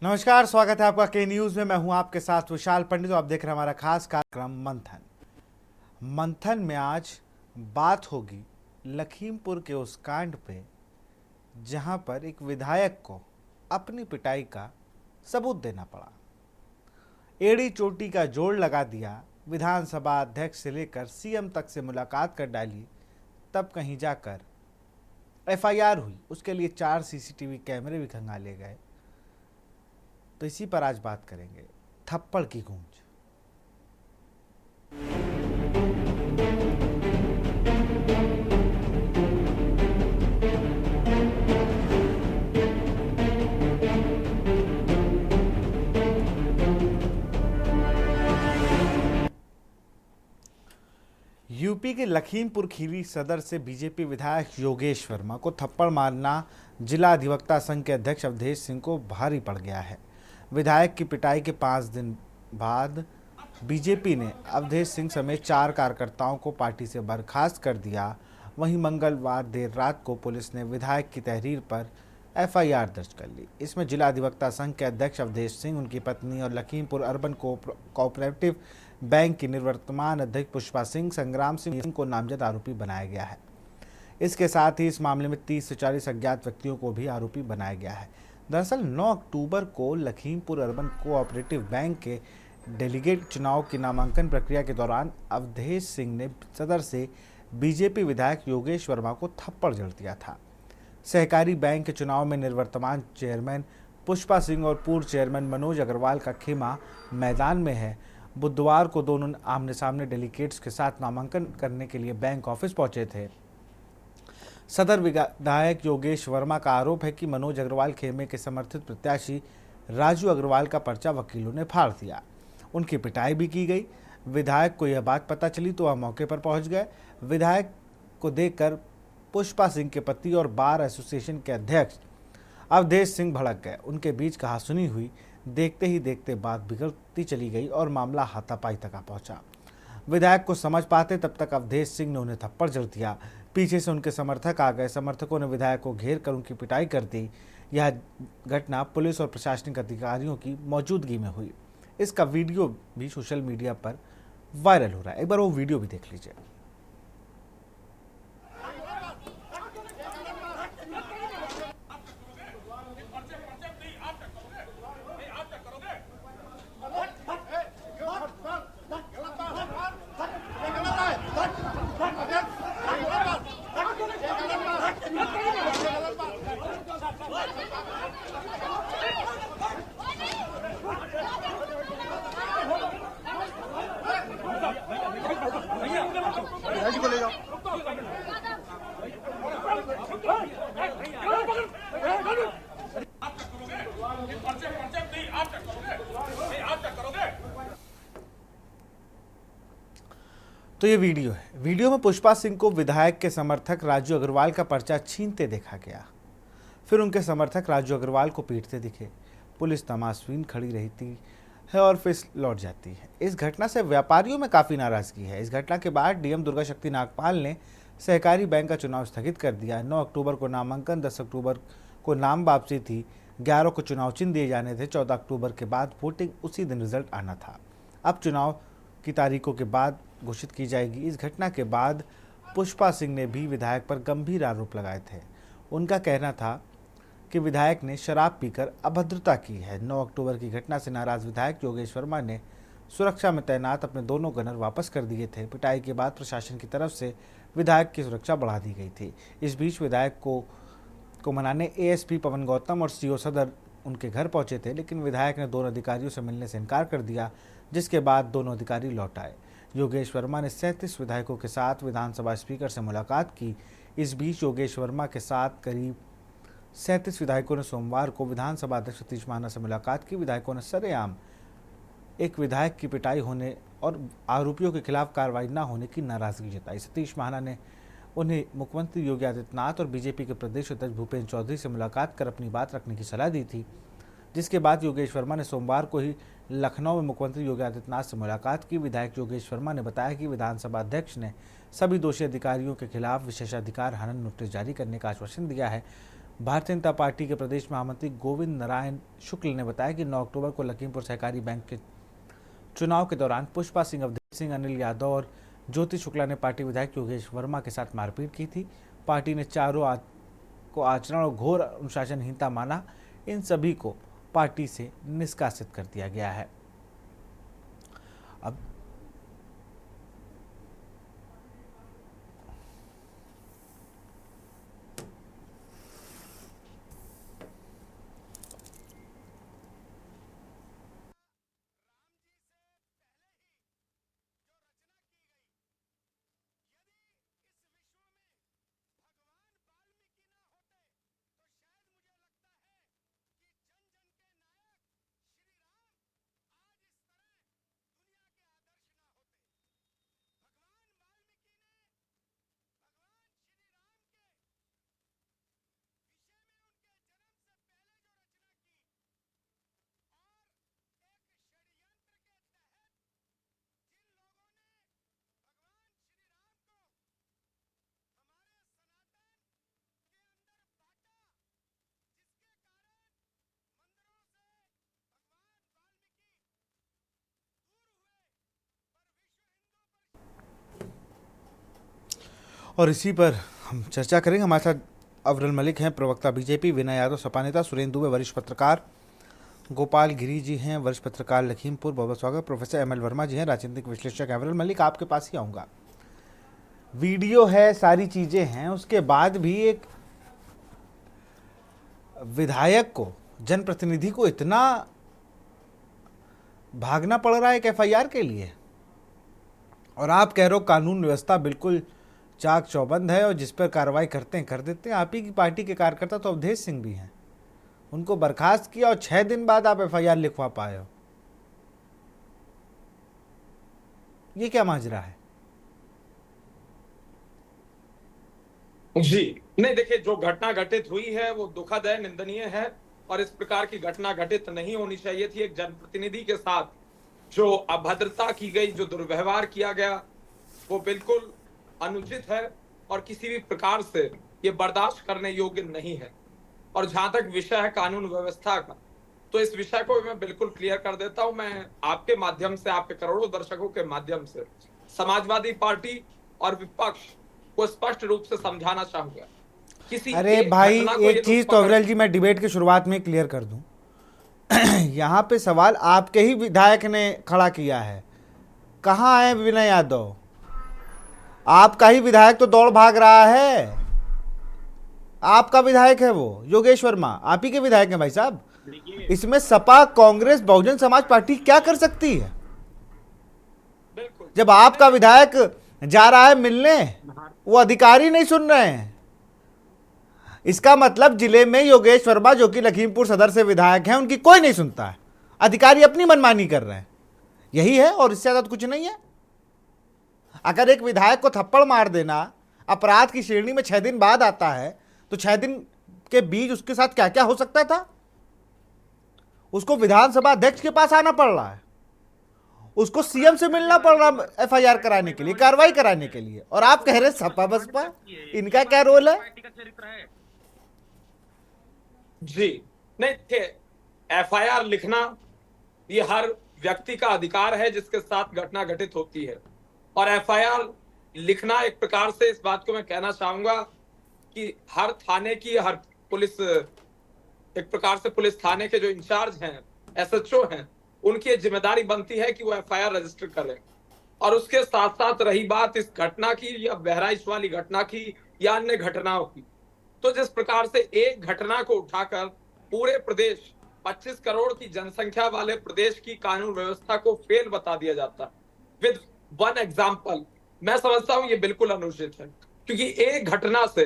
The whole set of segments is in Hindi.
नमस्कार, स्वागत है आपका के न्यूज में। मैं हूं आपके साथ विशाल पंडित। आप देख रहे हैं हमारा खास कार्यक्रम मंथन। मंथन में आज बात होगी लखीमपुर के उस कांड पे जहां पर एक विधायक को अपनी पिटाई का सबूत देना पड़ा। एड़ी चोटी का जोड़ लगा दिया, विधानसभा अध्यक्ष से लेकर सीएम तक से मुलाकात कर डाली, तब कहीं जाकर एफआईआर हुई। उसके लिए 4 सीसीटीवी कैमरे भी खंगाले गए। तो इसी पर आज बात करेंगे। थप्पड़ की गूंज। यूपी के लखीमपुर खीरी सदर से बीजेपी विधायक योगेश वर्मा को थप्पड़ मारना जिला अधिवक्ता संघ के अध्यक्ष अवधेश सिंह को भारी पड़ गया है। विधायक की पिटाई के 5 दिन बाद बीजेपी ने अवधेश सिंह समेत 4 कार्यकर्ताओं को पार्टी से बर्खास्त कर दिया। वहीं मंगलवार देर रात को पुलिस ने विधायक की तहरीर पर एफआईआर दर्ज कर ली। इसमें जिला अधिवक्ता संघ के अध्यक्ष अवधेश सिंह, उनकी पत्नी और लखीमपुर अर्बन कोऑपरेटिव बैंक की निवर्तमान अध्यक्ष पुष्पा सिंह, संग्राम सिंह को नामजद आरोपी बनाया गया है। इसके साथ ही इस मामले में 30 से 40 अज्ञात व्यक्तियों को भी आरोपी बनाया गया है। दरअसल 9 अक्टूबर को लखीमपुर अर्बन कोऑपरेटिव बैंक के डेलीगेट चुनाव की नामांकन प्रक्रिया के दौरान अवधेश सिंह ने सदर से बीजेपी विधायक योगेश वर्मा को थप्पड़ जड़ दिया था। सहकारी बैंक के चुनाव में निवर्तमान चेयरमैन पुष्पा सिंह और पूर्व चेयरमैन मनोज अग्रवाल का खेमा मैदान में है। बुधवार को दोनों आमने सामने डेलीगेट्स के साथ नामांकन करने के लिए बैंक ऑफिस पहुंचे थे। सदर विधायक योगेश वर्मा का आरोप है कि मनोज अग्रवाल खेमे के समर्थित प्रत्याशी राजू अग्रवाल का पर्चा वकीलों ने फाड़ दिया। उनकी पिटाई भी की गई। विधायक को यह बात पता चली तो वह मौके पर पहुंच गए। विधायक को देखकर पुष्पा सिंह के पति और बार एसोसिएशन के अध्यक्ष अवधेश सिंह भड़क गए। उनके बीच कहासुनी हुई। देखते ही देखते बात बिगड़ती चली गई और मामला हाथापाई तक आ पहुंचा। विधायक को समझ पाते तब तक अवधेश सिंह ने उन्हें थप्पड़ जड़ दिया। पीछे से उनके समर्थक आ गए। समर्थकों ने विधायक को घेर कर उनकी पिटाई कर दी। यह घटना पुलिस और प्रशासनिक अधिकारियों की मौजूदगी में हुई। इसका वीडियो भी सोशल मीडिया पर वायरल हो रहा है। एक बार वो वीडियो भी देख लीजिए। तो ये वीडियो है। वीडियो में पुष्पा सिंह को विधायक के समर्थक राजू अग्रवाल का पर्चा छीनते देखा गया। फिर उनके समर्थक राजू अग्रवाल को पीटते दिखे। पुलिस तमाशबीन खड़ी रहती है और फिर लौट जाती है। इस घटना से व्यापारियों में काफ़ी नाराजगी है। इस घटना के बाद डीएम दुर्गा शक्ति नागपाल ने सहकारी बैंक का चुनाव स्थगित कर दिया। 9 अक्टूबर को नामांकन, 10 अक्टूबर को नाम वापसी थी, 11 को चुनाव चिन्ह दिए जाने थे, 14 अक्टूबर के बाद वोटिंग उसी दिन रिजल्ट आना था। अब चुनाव की तारीखों के बाद घोषित की जाएगी। इस घटना के बाद पुष्पा सिंह ने भी विधायक पर गंभीर आरोप लगाए थे। उनका कहना था कि विधायक ने शराब पीकर अभद्रता की है। 9 अक्टूबर की घटना से नाराज विधायक योगेश वर्मा ने सुरक्षा में तैनात अपने दोनों गनर वापस कर दिए थे। पिटाई के बाद प्रशासन की तरफ से विधायक की सुरक्षा बढ़ा दी गई थी। इस बीच विधायक को मनाने एएसपी पवन गौतम और सीओ सदर उनके घर पहुंचे थे, लेकिन विधायक ने दोनों अधिकारियों से मिलने से इनकार कर दिया, जिसके बाद दोनों अधिकारी लौट आए। योगेश वर्मा ने 37 विधायकों के साथ विधानसभा स्पीकर से मुलाकात की। इस बीच योगेश वर्मा के साथ करीब 37 विधायकों ने सोमवार को विधानसभा अध्यक्ष सतीश महाना से मुलाकात की। विधायकों ने सरेआम एक विधायक की पिटाई होने और आरोपियों के खिलाफ कार्रवाई न होने की नाराजगी जताई। सतीश महाना ने उन्हें मुख्यमंत्री योगी आदित्यनाथ और बीजेपी के प्रदेश अध्यक्ष भूपेंद्र चौधरी से मुलाकात कर अपनी बात रखने की सलाह दी थी, जिसके बाद योगेश वर्मा ने सोमवार को ही लखनऊ में मुख्यमंत्री योगी आदित्यनाथ से मुलाकात की। विधायक योगेश वर्मा ने बताया कि विधानसभा अध्यक्ष ने सभी दोषी अधिकारियों के खिलाफ विशेषाधिकार हनन नोटिस जारी करने का आश्वासन दिया है। भारतीय जनता पार्टी के प्रदेश महामंत्री गोविंद नारायण शुक्ल ने बताया कि 9 अक्टूबर को लखीमपुर सहकारी बैंक के चुनाव के दौरान पुष्पा सिंह, अवधेश सिंह, अनिल यादव और ज्योति शुक्ला ने पार्टी विधायक योगेश वर्मा के साथ मारपीट की थी। पार्टी ने चारों को आचरण और घोर अनुशासनहीनता माना। इन सभी को पार्टी से निष्कासित कर दिया गया है। अब और इसी पर हम चर्चा करेंगे। हमारे साथ अवरल मलिक हैं, प्रवक्ता बीजेपी, विनय यादव सपा नेता, सुरेंद्र दुबे वरिष्ठ पत्रकार, गोपाल गिरी जी हैं वरिष्ठ पत्रकार लखीमपुर, बहुत बहुत स्वागत। प्रोफेसर एमएल वर्मा जी हैं राजनीतिक विश्लेषक। अवरल मलिक, आपके पास ही आऊँगा। वीडियो है, सारी चीज़ें हैं, उसके बाद भी एक विधायक को, जनप्रतिनिधि को इतना भागना पड़ रहा है एक एफआईआर के लिए, और आप कह रहे हो कानून व्यवस्था बिल्कुल चाक चौबंद है और जिस पर कार्रवाई करते हैं कर देते हैं। आप ही की पार्टी के कार्यकर्ता तो अवधेश सिंह भी हैं, उनको बर्खास्त किया और 6 दिन बाद आप एफआईआर लिखवा पाए हो। ये क्या माजरा है? जी नहीं, देखिए, जो घटना घटित हुई है वो दुखद है, निंदनीय है, और इस प्रकार की घटना घटित नहीं होनी चाहिए थी। एक जनप्रतिनिधि के साथ जो अभद्रता की गई, जो दुर्व्यवहार किया गया, वो बिल्कुल अनुचित है और किसी भी प्रकार से ये बर्दाश्त करने योग्य नहीं है। और जहां तक विषय है कानून व्यवस्था का, तो इस विषय को मैं बिल्कुल क्लियर कर देता हूं। मैं आपके माध्यम से, आपके करोड़ों दर्शकों के माध्यम से समाजवादी पार्टी और विपक्ष को स्पष्ट रूप से समझाना चाहूंगा। अरे भाई, एक चीज तो अविरल जी मैं डिबेट की शुरुआत में क्लियर कर दूं। यहाँ पे सवाल आपके ही विधायक ने खड़ा किया है। कहाँ है विनय यादव? आपका ही विधायक तो दौड़ भाग रहा है। आपका विधायक है वो योगेश वर्मा, आप ही के विधायक हैं भाई साहब। इसमें सपा, कांग्रेस, बहुजन समाज पार्टी क्या कर सकती है? जब आपका विधायक जा रहा है मिलने, वो अधिकारी नहीं सुन रहे हैं। इसका मतलब जिले में योगेश वर्मा, जो कि लखीमपुर सदर से विधायक हैं, उनकी कोई नहीं सुनता है। अधिकारी अपनी मनमानी कर रहे हैं, यही है, और इससे ज्यादा कुछ नहीं है। अगर एक विधायक को थप्पड़ मार देना अपराध की श्रेणी में 6 दिन बाद आता है, तो 6 दिन के बीच उसके साथ क्या क्या हो सकता था? उसको विधानसभा अध्यक्ष के पास आना पड़ रहा है, उसको सीएम से मिलना पड़ रहा है एफआईआर कराने के लिए, कार्रवाई कराने के लिए, और आप कह रहे सपा बसपा, इनका क्या रोल है? जी नहीं थे, एफआईआर लिखना ये हर व्यक्ति का अधिकार है जिसके साथ घटना घटित होती है। और एफआईआर लिखना एक प्रकार से, इस बात को मैं कहना चाहूंगा कि हर थाने की, हर पुलिस, एक प्रकार से पुलिस थाने के जो इंचार्ज हैं, एसएचओ हैं, उनकी जिम्मेदारी बनती है कि वो एफआईआर रजिस्टर करें। और उसके साथ साथ रही बात इस घटना की, या बहराइच वाली घटना की, या अन्य घटनाओं की, तो जिस प्रकार से एक घटना को उठाकर पूरे प्रदेश, 25 करोड़ की जनसंख्या वाले प्रदेश की कानून व्यवस्था को फेल बता दिया जाता विद वन एग्जाम्पल, मैं समझता हूं ये बिल्कुल अनुचित है। क्योंकि एक घटना से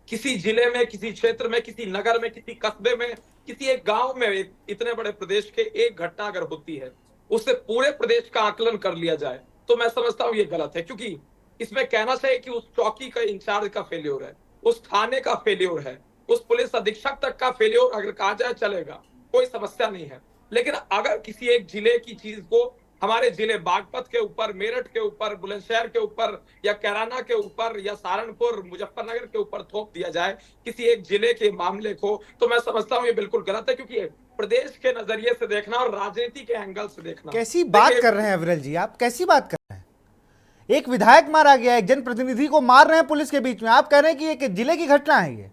किसी जिले में, किसी क्षेत्र में, किसी नगर में, किसी कस्बे में, किसी एक गांव में, इतने बड़े प्रदेश के एक घटना अगर होती है, उससे पूरे प्रदेश का आकलन कर लिया जाए, तो मैं समझता हूं ये गलत है। क्योंकि इसमें कहना चाहिए कि उस चौकी का इंचार्ज का फेल्योर है, उस थाने का फेल्योर है, उस पुलिस अधीक्षक तक का फेल्योर अगर कहा जाए चलेगा, कोई समस्या नहीं है। लेकिन अगर किसी एक जिले की चीज को हमारे जिले बागपत के ऊपर, मेरठ के ऊपर, बुलंदशहर के ऊपर या कैराना के ऊपर या सहारनपुर, मुजफ्फरनगर के ऊपर थोप दिया जाए किसी एक जिले के मामले को, तो मैं समझता हूं ये बिल्कुल गलत है, क्योंकि प्रदेश के नजरिए से देखना और राजनीति के एंगल से देखना। कैसी बात कर रहे हैं अविरल जी, आप कैसी बात कर रहे हैं? एक विधायक मारा गया, एक जनप्रतिनिधि को मार रहे हैं पुलिस के बीच में, आप कह रहे हैं कि एक जिले की घटना है ये?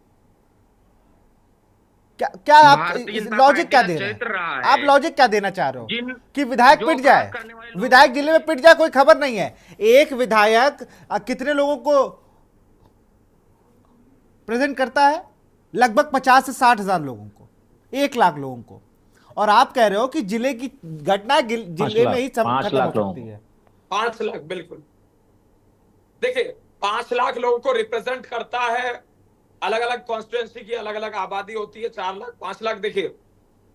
क्या क्या आप भारतीय जनता लॉजिक पार्टी क्या का दे रहे चरित्र हैं? रहा आप है। लॉजिक क्या देना चाह रहे हो जिन कि विधायक जो पिट अपराध जाए, करने वाले लोग, विधायक जिले में पिट जाए, कोई खबर नहीं है? एक विधायक कितने लोगों को प्रेजेंट करता है? लगभग 50 से 60 हजार लोगों को, 1 लाख लोगों को। और आप कह रहे हो कि जिले की घटना जिले में ही 5 खत्म हो लाख लोगों सकती है। 5 लाख, बिल्कुल। देखिए, 5 लाख लोगों को रिप्रेजेंट करता है। अलग अलग कॉन्स्टिट्यूएंसी की अलग अलग आबादी होती है। 4 लाख, 5 लाख, देखिए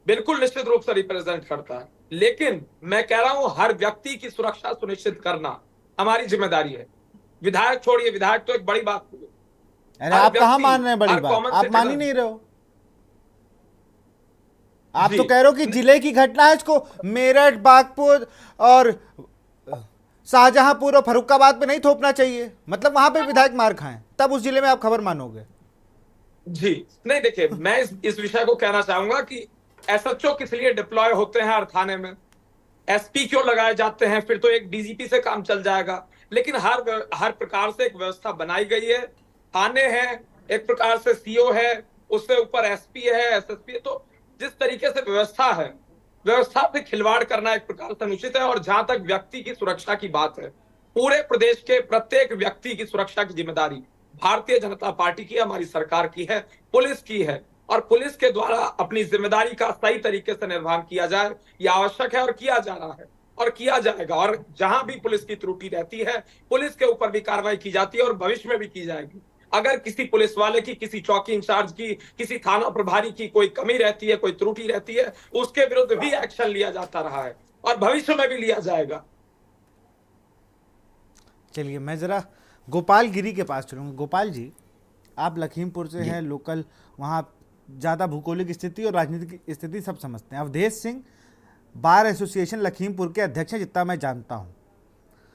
बिल्कुल निश्चित रूप से रिप्रेजेंट करता है। लेकिन मैं कह रहा हूं, हर व्यक्ति की सुरक्षा सुनिश्चित करना हमारी जिम्मेदारी है। विधायक छोड़िए, विधायक तो एक बड़ी बात हुई। अरे आप कहां मान रहे हैं बड़ी बात? कॉमन आप मान ही सिटीजन, नहीं रहे हो। आप जी तो कह रहे हो कि जिले की घटना है, इसको मेरठ, बागपुर और शाहजहांपुर और फर्रुखाबाद पे नहीं थोपना चाहिए। मतलब वहां पे विधायक मार खाएं तब उस जिले में आप खबर मानोगे? जी नहीं, देखिए मैं इस विषय को कहना चाहूंगा कि एसएचओ किस लिए डिप्लॉय होते हैं हर थाने में, एसपी क्यों लगाए जाते हैं? फिर तो एक डीजीपी से काम चल जाएगा। लेकिन हर प्रकार से एक व्यवस्था बनाई गई है। थाने हैं, एक प्रकार से सीओ है, उससे ऊपर एसपी है, एसएसपी है। तो जिस तरीके से व्यवस्था है, व्यवस्था से खिलवाड़ करना एक प्रकार से अनुचित है। और जहां तक व्यक्ति की सुरक्षा की बात है, पूरे प्रदेश के प्रत्येक व्यक्ति की सुरक्षा की जिम्मेदारी भारतीय जनता पार्टी की, हमारी सरकार की है, पुलिस की है। और पुलिस के द्वारा अपनी जिम्मेदारी का सही तरीके से निर्वहन किया जाए, यह आवश्यक है और किया जा रहा है और किया जाएगा। और जहां भी पुलिस की त्रुटि रहती है, पुलिस के ऊपर भी कार्रवाई की जाती है और भविष्य में भी की जाएगी। अगर किसी पुलिस वाले की, किसी चौकी इंचार्ज की, किसी थाना प्रभारी की कोई कमी रहती है, कोई त्रुटि रहती है, उसके विरुद्ध भी एक्शन लिया जाता रहा है और भविष्य में भी लिया जाएगा। चलिए मैं जरा गोपाल गिरी के पास चलूंगा। गोपाल जी, आप लखीमपुर से हैं, लोकल, वहाँ ज़्यादा भूगोलिक स्थिति और राजनीतिक स्थिति सब समझते हैं। अवधेश सिंह बार एसोसिएशन लखीमपुर के अध्यक्ष हैं, जितना मैं जानता हूँ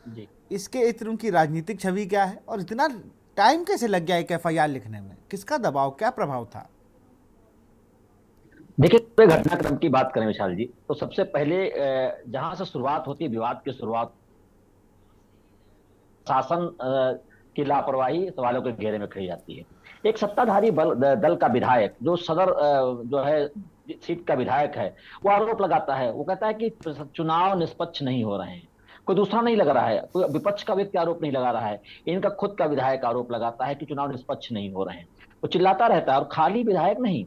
जी। इसके इत्र उनकी राजनीतिक छवि क्या है और इतना टाइम कैसे लग गया एक एफआईआर लिखने में? किसका दबाव, क्या प्रभाव था? देखिए, पूरे घटनाक्रम की बात करें विशाल जी, तो सबसे पहले जहां से शुरुआत होती है, विवाद की शुरुआत शासन की लापरवाही सवालों के घेरे में खड़ी जाती है। एक सत्ताधारी दल का विधायक जो सदर जो है सीट का विधायक है, वो आरोप लगाता है। वो कहता है कि चुनाव निष्पक्ष नहीं हो रहे हैं। कोई दूसरा नहीं लगा रहा है, कोई विपक्ष का व्यक्ति आरोप नहीं लगा रहा है, इनका खुद का विधायक आरोप लगाता है कि चुनाव निष्पक्ष नहीं हो रहे हैं। वो चिल्लाता रहता है। और खाली विधायक नहीं,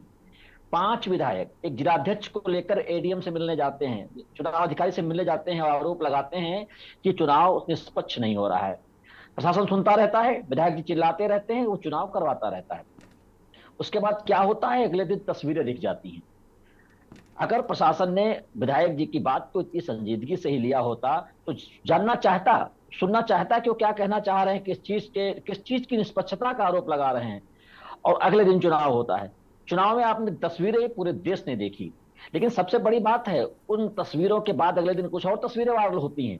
5 विधायक एक जिलाध्यक्ष को लेकर एडीएम से मिलने जाते हैं, चुनाव अधिकारी से मिलने जाते हैं और आरोप लगाते हैं कि चुनाव निष्पक्ष नहीं हो रहा है। प्रशासन सुनता रहता है, विधायक जी चिल्लाते रहते हैं, वो चुनाव करवाता रहता है। उसके बाद क्या होता है, अगले दिन तस्वीरें दिख जाती हैं। अगर प्रशासन ने विधायक जी की बात को इतनी संजीदगी से ही लिया होता तो जानना चाहता, सुनना चाहता कि वो क्या कहना चाह रहे हैं, किस चीज की निष्पक्षता का आरोप लगा रहे हैं। और अगले दिन चुनाव होता है। चुनाव में आपने तस्वीरें पूरे देश ने देखी, लेकिन सबसे बड़ी बात है, उन तस्वीरों के बाद अगले दिन कुछ और तस्वीरें वायरल होती हैं।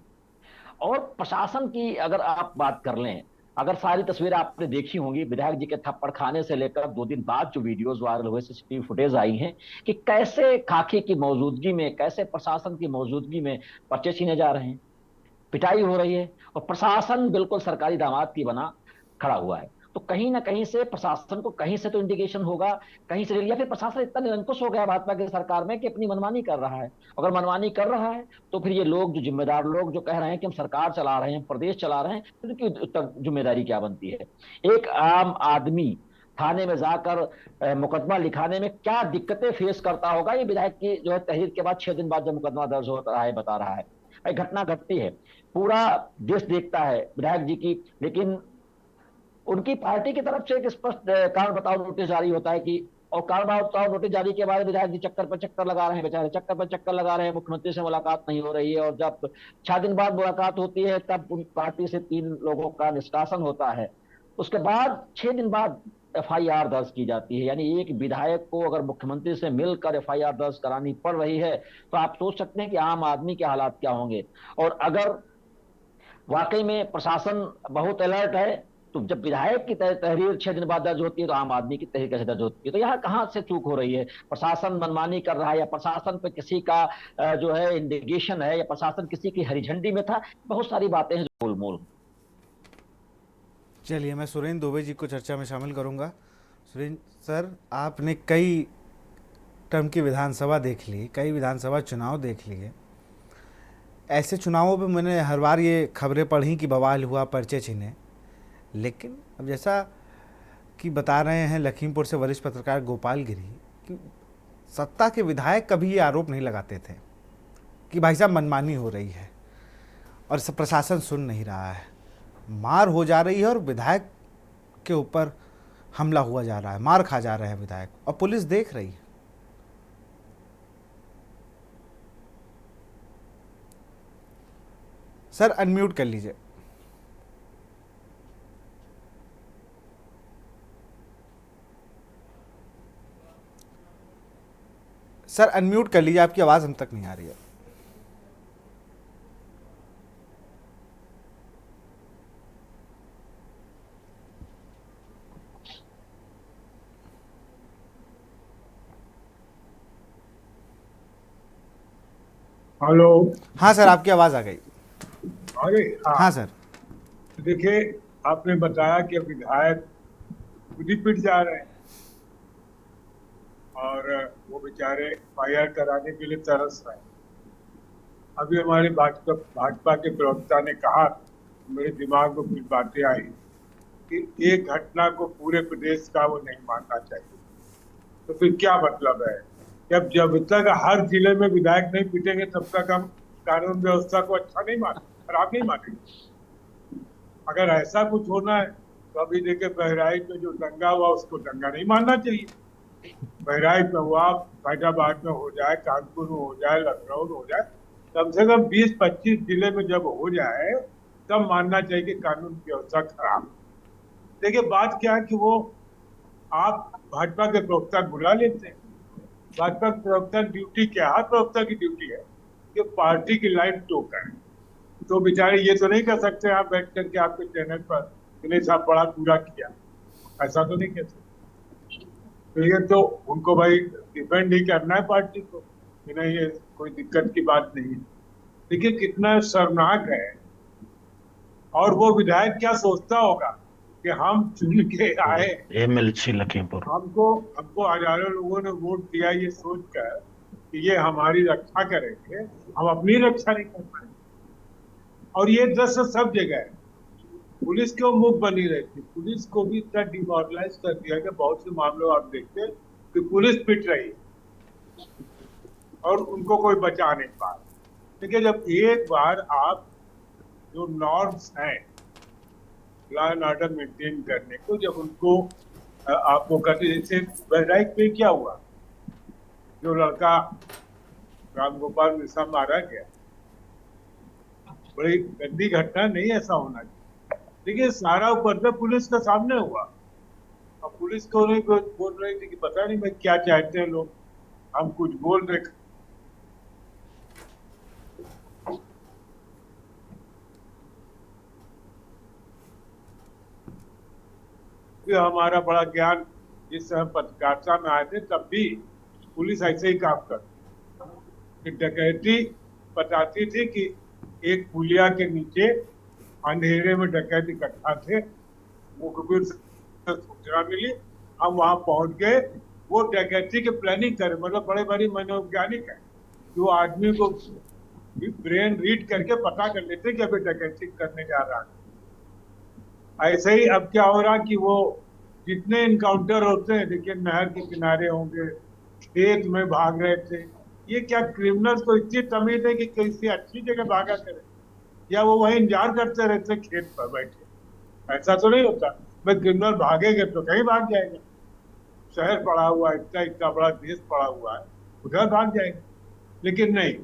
और प्रशासन की अगर आप बात कर लें, अगर सारी तस्वीरें आपने देखी होंगी, विधायक जी के थप्पड़ खाने से लेकर 2 दिन बाद जो वीडियोस वायरल हुए, सीसीटीवी फुटेज आई हैं कि कैसे खाकी की मौजूदगी में, कैसे प्रशासन की मौजूदगी में पर्चे छीने जा रहे हैं, पिटाई हो रही है और प्रशासन बिल्कुल सरकारी दामाद की बना खड़ा हुआ है। तो कहीं ना कहीं से प्रशासन को कहीं से तो इंडिकेशन होगा, कहीं से, या फिर प्रशासन इतना निरंकुश हो गया भाजपा की सरकार में कि अपनी मनमानी कर रहा है। अगर मनमानी कर रहा है तो फिर ये लोग, जो जिम्मेदार लोग जो कह रहे हैं कि हम सरकार चला रहे हैं, प्रदेश चला रहे हैं, तो उनकी जिम्मेदारी क्या बनती है? एक आम आदमी थाने में जाकर मुकदमा लिखाने में क्या दिक्कतें फेस करता होगा, ये विधायक की जो है तहरीर के बाद 6 दिन बाद जब मुकदमा दर्ज हो रहा है बता रहा है। घटना घटती है, पूरा देश देखता है विधायक जी की, लेकिन उनकी पार्टी की तरफ से एक स्पष्ट कारण बताओ नोटिस जारी होता है कि, और कारण बताओ नोटिस जारी के बाद विधायक जी चक्कर पर चक्कर लगा रहे हैं, बेचारे चक्कर पर चक्कर लगा रहे हैं, मुख्यमंत्री से मुलाकात नहीं हो रही है। और जब 6 दिन बाद मुलाकात होती है तब उन पार्टी से 3 लोगों का निष्कासन होता है। उसके बाद 6 दिन बाद एफआईआर दर्ज की जाती है। यानी एक विधायक को अगर मुख्यमंत्री से मिलकर एफआईआर दर्ज करानी पड़ रही है, तो आप सोच सकते हैं कि आम आदमी के हालात क्या होंगे। और अगर वाकई में प्रशासन बहुत अलर्ट है, तो जब विधायक की तहरीर 6 दिन बाद दर्ज होती है, तो आम आदमी की तहरीर कैसे दर्ज होती है? तो यहाँ कहाँ से चूक हो रही है? प्रशासन मनमानी कर रहा है, या प्रशासन पे किसी का जो है इंडिगेशन है, या प्रशासन किसी की हरी झंडी में था? बहुत सारी बातें हैं जो गोलमोल। चलिए, मैं सुरेंद्र दुबे जी को चर्चा में शामिल करूंगा। सुरेंद्र सर, आपने कई टर्म की विधानसभा देख ली, कई विधानसभा चुनाव देख लिए। ऐसे चुनावों पे मैंने हर बार ये खबरें पढ़ी कि बवाल हुआ, पर्चे छीने। लेकिन अब जैसा कि बता रहे हैं लखीमपुर से वरिष्ठ पत्रकार गोपाल गिरी, कि सत्ता के विधायक कभी ये आरोप नहीं लगाते थे कि भाई साहब मनमानी हो रही है और प्रशासन सुन नहीं रहा है, मार हो जा रही है और विधायक के ऊपर हमला हुआ जा रहा है, मार खा जा रहे हैं विधायक, और पुलिस देख रही है। सर अनम्यूट कर लीजिए। सर अनम्यूट कर लीजिए, आपकी आवाज हम तक नहीं आ रही है। हेलो। हाँ सर, आपकी आवाज आ गई। अरे हाँ। हाँ सर। देखिए, आपने बताया कि विधायक खुद ही पिट जा रहे हैं और वो बेचारे एफआईआर कराने के लिए तरस रहे हैं। अभी हमारे भाजपा के प्रवक्ता ने कहा, मेरे दिमाग में कुछ बातें आई कि एक घटना को पूरे प्रदेश का वो नहीं मानना चाहिए। तो फिर क्या मतलब है? जब तक हर जिले में विधायक नहीं पिटेंगे तब तक हम कानून व्यवस्था को अच्छा नहीं माने, खराब नहीं मानेंगे। अगर ऐसा कुछ होना है तो अभी देखिए, बहराइच में जो दंगा हुआ उसको दंगा नहीं मानना चाहिए। बहराइच में हुआ, फैजाबाद में हो जाए, कानपुर में हो जाए, लखनऊ में हो जाए, कम से कम 20-25 जिले में जब हो जाए तब मानना चाहिए कि कानून व्यवस्था खराब। देखिए, बात क्या है कि वो आप भाजपा के प्रवक्ता बुला लेते हैं। भाजपा के प्रवक्ता की ड्यूटी क्या है? प्रवक्ता की ड्यूटी है कि पार्टी की लाइन टो करें। तो बेचारे ये तो नहीं कर सकते आप बैठ करके आपके चैनल पर दिनेश साहब बड़ा पूरा किया, ऐसा तो नहीं कह सकते। तो ये तो उनको भाई डिफेंड ही करना है पार्टी को कि नहीं, ये कोई दिक्कत की बात नहीं है। देखिए कितना शर्मनाक है। और वो विधायक क्या सोचता होगा कि हम चुन के आए, एमएलसी लखीमपुर, हमको हजारों लोगों ने वोट दिया ये सोचकर कि ये हमारी रक्षा करेंगे, हम अपनी रक्षा नहीं कर पाएंगे। और ये दस सब जगह है। पुलिस क्यों मुख बनी रहती? पुलिस को भी इतना डिमोरलाइज कर दिया कि बहुत से मामलों आप देखते हैं कि पुलिस पिट रही है और उनको कोई बचा नहीं पा रहा। देखिए, जब एक बार आप जो नॉर्म्स हैं लॉ एंड ऑर्डर मेंटेन करने को, जब उनको आप वो करते, जैसे बहराइच में क्या हुआ, जो लड़का रामगोपाल मिश्रा मारा गया, बड़ी गंदी घटना, नहीं ऐसा होना चाहिए। देखिए, सारा ऊपर पुलिस के सामने हुआ। अब पुलिस को नहीं बोल रही थी कि पता नहीं मैं क्या चाहते हैं लोग, हम कुछ बोल रहे। हमारा बड़ा ज्ञान, जिस समय पत्रकारिता में आए थे तब भी पुलिस ऐसे ही काम करती। डकैती बताती थी कि एक पुलिया के नीचे अंधेरे में डकैत इकट्ठा थे, मुखबिर से सूचना मिली, हम वहां पहुंच गए। वो डकैती की प्लानिंग करे, मतलब बड़े बड़े मनोवैज्ञानिक है जो आदमी को ब्रेन रीड करके पता कर लेते कि अभी डकैती करने जा रहा है। ऐसे ही अब क्या हो रहा कि वो जितने इनकाउंटर होते हैं, देखिए नहर के किनारे होंगे, खेत में भाग रहे थे, ये क्या क्रिमिनल्स को इतनी तमीज है कि किसी अच्छी जगह भागा करे, या वो वही इंतजार करते रहते खेत पर बैठे? ऐसा तो नहीं होता। भाई क्रिमिनल भागेंगे तो कहीं भाग जाएंगे, शहर पड़ा हुआ है, इतना इतना बड़ा देश पड़ा हुआ है, उधर भाग जाएंगे। लेकिन नहीं,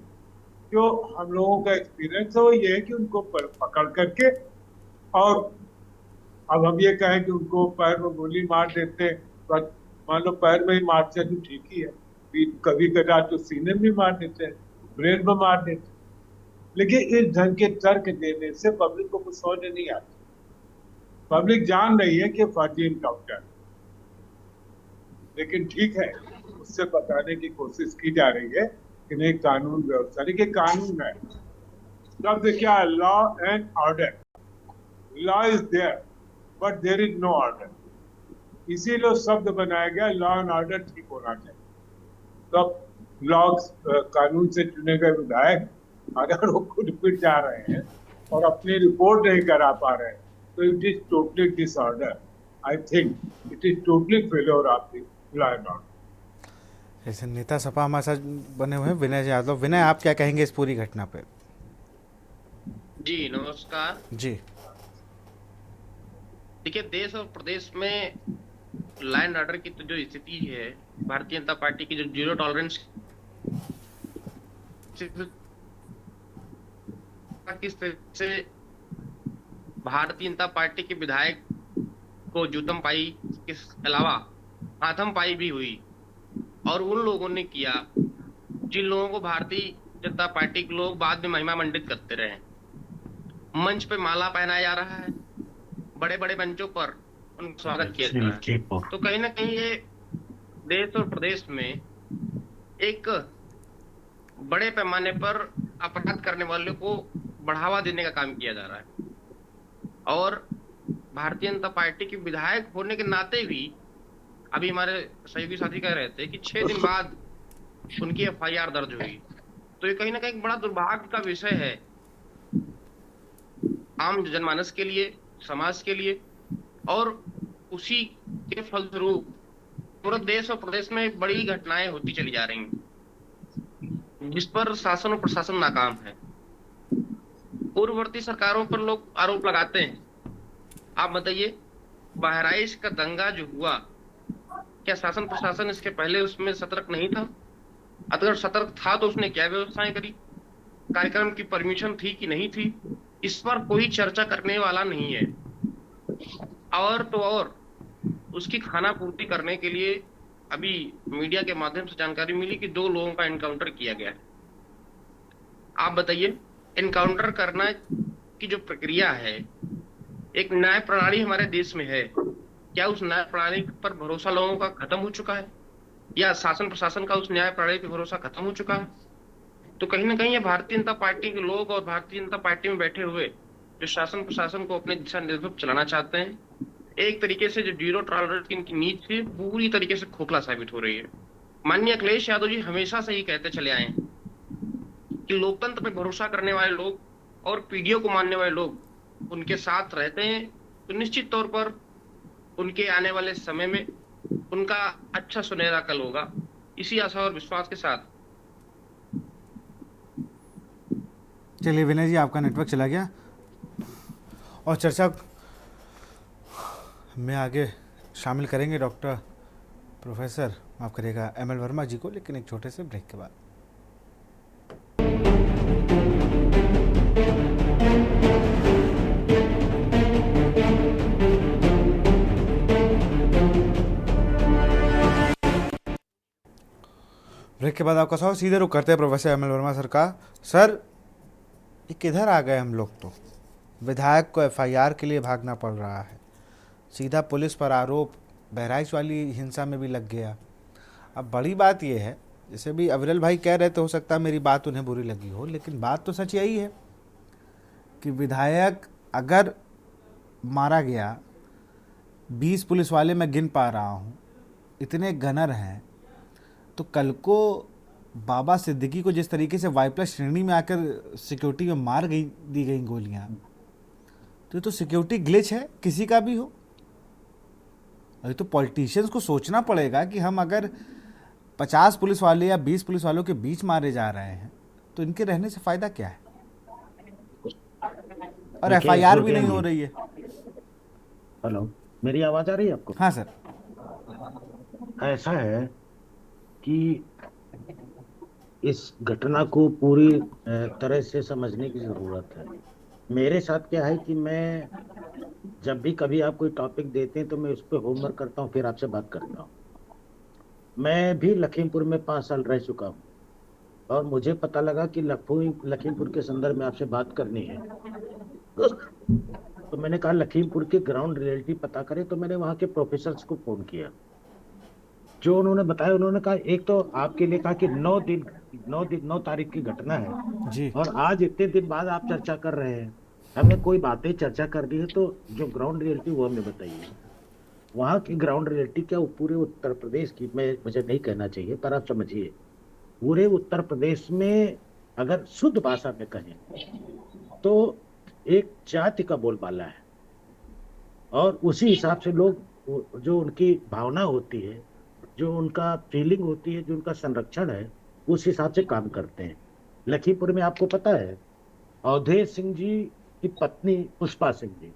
जो हम लोगों का एक्सपीरियंस है वो ये है कि उनको पकड़ करके और अब हम ये कहें कि उनको पैर में गोली मार देते, पर मान लो पैर में ही मारते तो ठीक ही है, कभी कदार तो सीने में मार देते हैं, ब्रेन में मार देते हैं। लेकिन इस ढंग के तर्क देने से पब्लिक को कुछ समझ नहीं आता। पब्लिक जान रही है कि फर्जी इनकाउंटर, लेकिन ठीक है, उससे बताने की कोशिश की जा रही है कि नहीं कानून व्यवस्था, देखिए कानून है, शब्द क्या है, law and order. Law is there but there is no order, इसीलिए शब्द बनाया गया लॉ एंड ऑर्डर ठीक होना चाहिए। तो लॉ कानून से चुने गए विधायक अगर वो खुद पिट जा रहे हैं और अपनी रिपोर्ट नहीं करा पा रहे हैं, तो it is totally disorder. I think it is totally failure of the law and order. ऐसे नेता सपा हमारे साथ बने हुए हैं विनय यादव। विनय, आप क्या कहेंगे इस पूरी घटना पे? जी नमस्कार। जी। देखिए, देश और प्रदेश में लॉ एंड ऑर्डर की तो जो स्थिति है, भारतीय जनता पार्टी की जो जीरो टॉलरेंस किस तरह से भारतीय जनता पार्टी के विधायक को जूतम पाई के अलावा हाथम पाई भी हुई, और उन लोगों ने किया जिन लोगों को भारतीय जनता पार्टी के लोग बाद में महिमा मंडित करते रहे। मंच पे माला पहनाया जा रहा है, बड़े बड़े मंचों पर उनका स्वागत किया जा रहा है। तो कहीं ना कहीं ये देश और प्रदेश में एक बड़े पैमाने पर अपराध करने वालों को बढ़ावा देने का काम किया जा रहा है। और भारतीय जनता पार्टी के विधायक होने के नाते भी अभी हमारे सहयोगी साथी कह रहे थे कि 6 दिन बाद उनकी एफआईआर दर्ज हुई। तो ये कहीं ना कहीं बड़ा दुर्भाग्य का विषय है आम जनमानस के लिए, समाज के लिए, और उसी के फलस्वरूप पूरे देश और प्रदेश में बड़ी घटनाएं होती चली जा रही हैं जिस पर शासन और प्रशासन नाकाम है। पूर्ववर्ती सरकारों पर लोग आरोप लगाते हैं। आप बताइए, बहराइच का दंगा जो हुआ, क्या शासन प्रशासन इसके पहले उसमें सतर्क नहीं था? अगर सतर्क था तो उसने क्या व्यवस्थाएं करी? कार्यक्रम की परमिशन थी कि नहीं थी? इस पर कोई चर्चा करने वाला नहीं है। और तो और उसकी खाना पूर्ति करने के लिए अभी मीडिया के माध्यम से जानकारी मिली कि 2 लोगों का एनकाउंटर किया गया है। आप बताइए, एनकाउंटर करना की जो प्रक्रिया है, एक न्याय प्रणाली हमारे देश में है, क्या उस न्याय प्रणाली पर भरोसा लोगों का खत्म हो चुका है, या शासन प्रशासन का उस न्याय प्रणाली पर भरोसा खत्म हो चुका है? तो कहीं ना कहीं ये भारतीय जनता पार्टी के लोग और भारतीय जनता पार्टी में बैठे हुए जो शासन प्रशासन को अपने दिशा निर्देश चलाना चाहते हैं, एक तरीके से जो जीरो टॉलरेंस की इनकी नीति थी पूरी तरीके से खोखला साबित हो रही है। माननीय अखिलेश यादव जी हमेशा से ही कहते चले आए हैं कि लोकतंत्र पे भरोसा करने वाले लोग और पीढ़ियों को मानने वाले लोग उनके साथ रहते हैं, तो निश्चित तौर पर उनके आने वाले समय में उनका अच्छा सुनहरा कल होगा। इसी आशा और विश्वास के साथ। चलिए विनय जी, आपका नेटवर्क चला गया और चर्चा में आगे शामिल करेंगे डॉक्टर प्रोफेसर माफ करिएगा एमएल वर्मा जी को, लेकिन एक छोटे से ब्रेक के बाद। ब्रेक के बाद आपका स्वागत। सीधे रुक करते हैं प्रोफेसर एमएल वर्मा सर का। सर, ये किधर आ गए हम लोग? तो विधायक को एफआईआर के लिए भागना पड़ रहा है, सीधा पुलिस पर आरोप बहराइच वाली हिंसा में भी लग गया। अब बड़ी बात यह है, जैसे भी अविरल भाई कह रहे थे, हो सकता है मेरी बात उन्हें बुरी लगी हो, लेकिन बात तो सच यही है कि विधायक अगर मारा गया, 20 पुलिस वाले मैं गिन पा रहा हूँ, इतने गनर हैं, तो कल को बाबा सिद्दीकी को जिस तरीके से वाई+ श्रेणी में आकर सिक्योरिटी में मार दी गई गोलियां, तो सिक्योरिटी ग्लिच है, किसी का भी हो। अभी तो पॉलिटिशियंस को सोचना पड़ेगा कि हम अगर 50 पुलिस वाले या 20 पुलिस वालों के बीच मारे जा रहे हैं तो इनके रहने से फायदा क्या है? और एफआईआर भी नहीं हो रही है। हेलो, मेरी आवाज आ रही है आपको? हाँ सर। ऐसा है कि इस घटना को पूरी तरह से समझने की जरूरत है। मेरे साथ क्या है कि मैं जब भी कभी आप कोई टॉपिक देते हैं तो मैं उस पर होमवर्क करता हूँ, फिर आपसे बात करता हूँ। मैं भी लखीमपुर में 5 साल रह चुका हूँ और मुझे पता लगा कि लखीमपुर के संदर्भ में आपसे बात करनी है। तो मैंने कहा लखीमपुर के ग्राउंड रियलिटी पता करें, तो मैंने वहाँ के प्रोफेसर्स को फोन किया। जो उन्होंने बताया, उन्होंने कहा एक तो आपके लिए कहा कि 9 तारीख की घटना है जी और आज इतने दिन बाद आप चर्चा कर रहे हैं। हमने कोई बातें चर्चा कर दी है तो जो ग्राउंड रियलिटी वो हमें बताइए। वहाँ की ग्राउंड रियलिटी क्या, वो पूरे उत्तर प्रदेश की, मैं मुझे नहीं कहना चाहिए पर आप समझिए, पूरे उत्तर प्रदेश में अगर शुद्ध भाषा में कहें तो एक जाति का बोलबाला है और उसी हिसाब से लोग जो उनकी भावना होती है, जो उनका फीलिंग होती है, जो उनका संरक्षण है, उस हिसाब से काम करते हैं। लखीमपुर में आपको पता है अवधेश सिंह जी की पत्नी पुष्पा सिंह जी,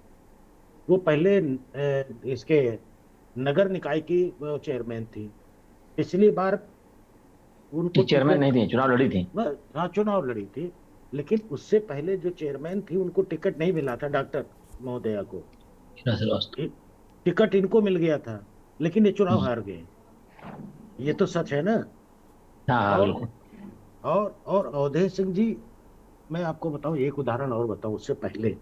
वो पहले इसके नगर निकाय की चेयरमैन थी। पिछली बार उनको चेयरमैन नहीं थी, चुनाव लड़ी थी। हाँ, चुनाव लड़ी थी, लेकिन उससे पहले जो चेयरमैन थी उनको टिकट नहीं मिला था, डॉक्टर महोदया को टिकट इनको मिल गया था, लेकिन ये चुनाव हार गए। ये तो सच है ना। हाँ हाँ और बिल्कुल। और अवधेश सिंह जी, मैं आपको बताऊं एक उदाहरण और बताऊं। उससे पहले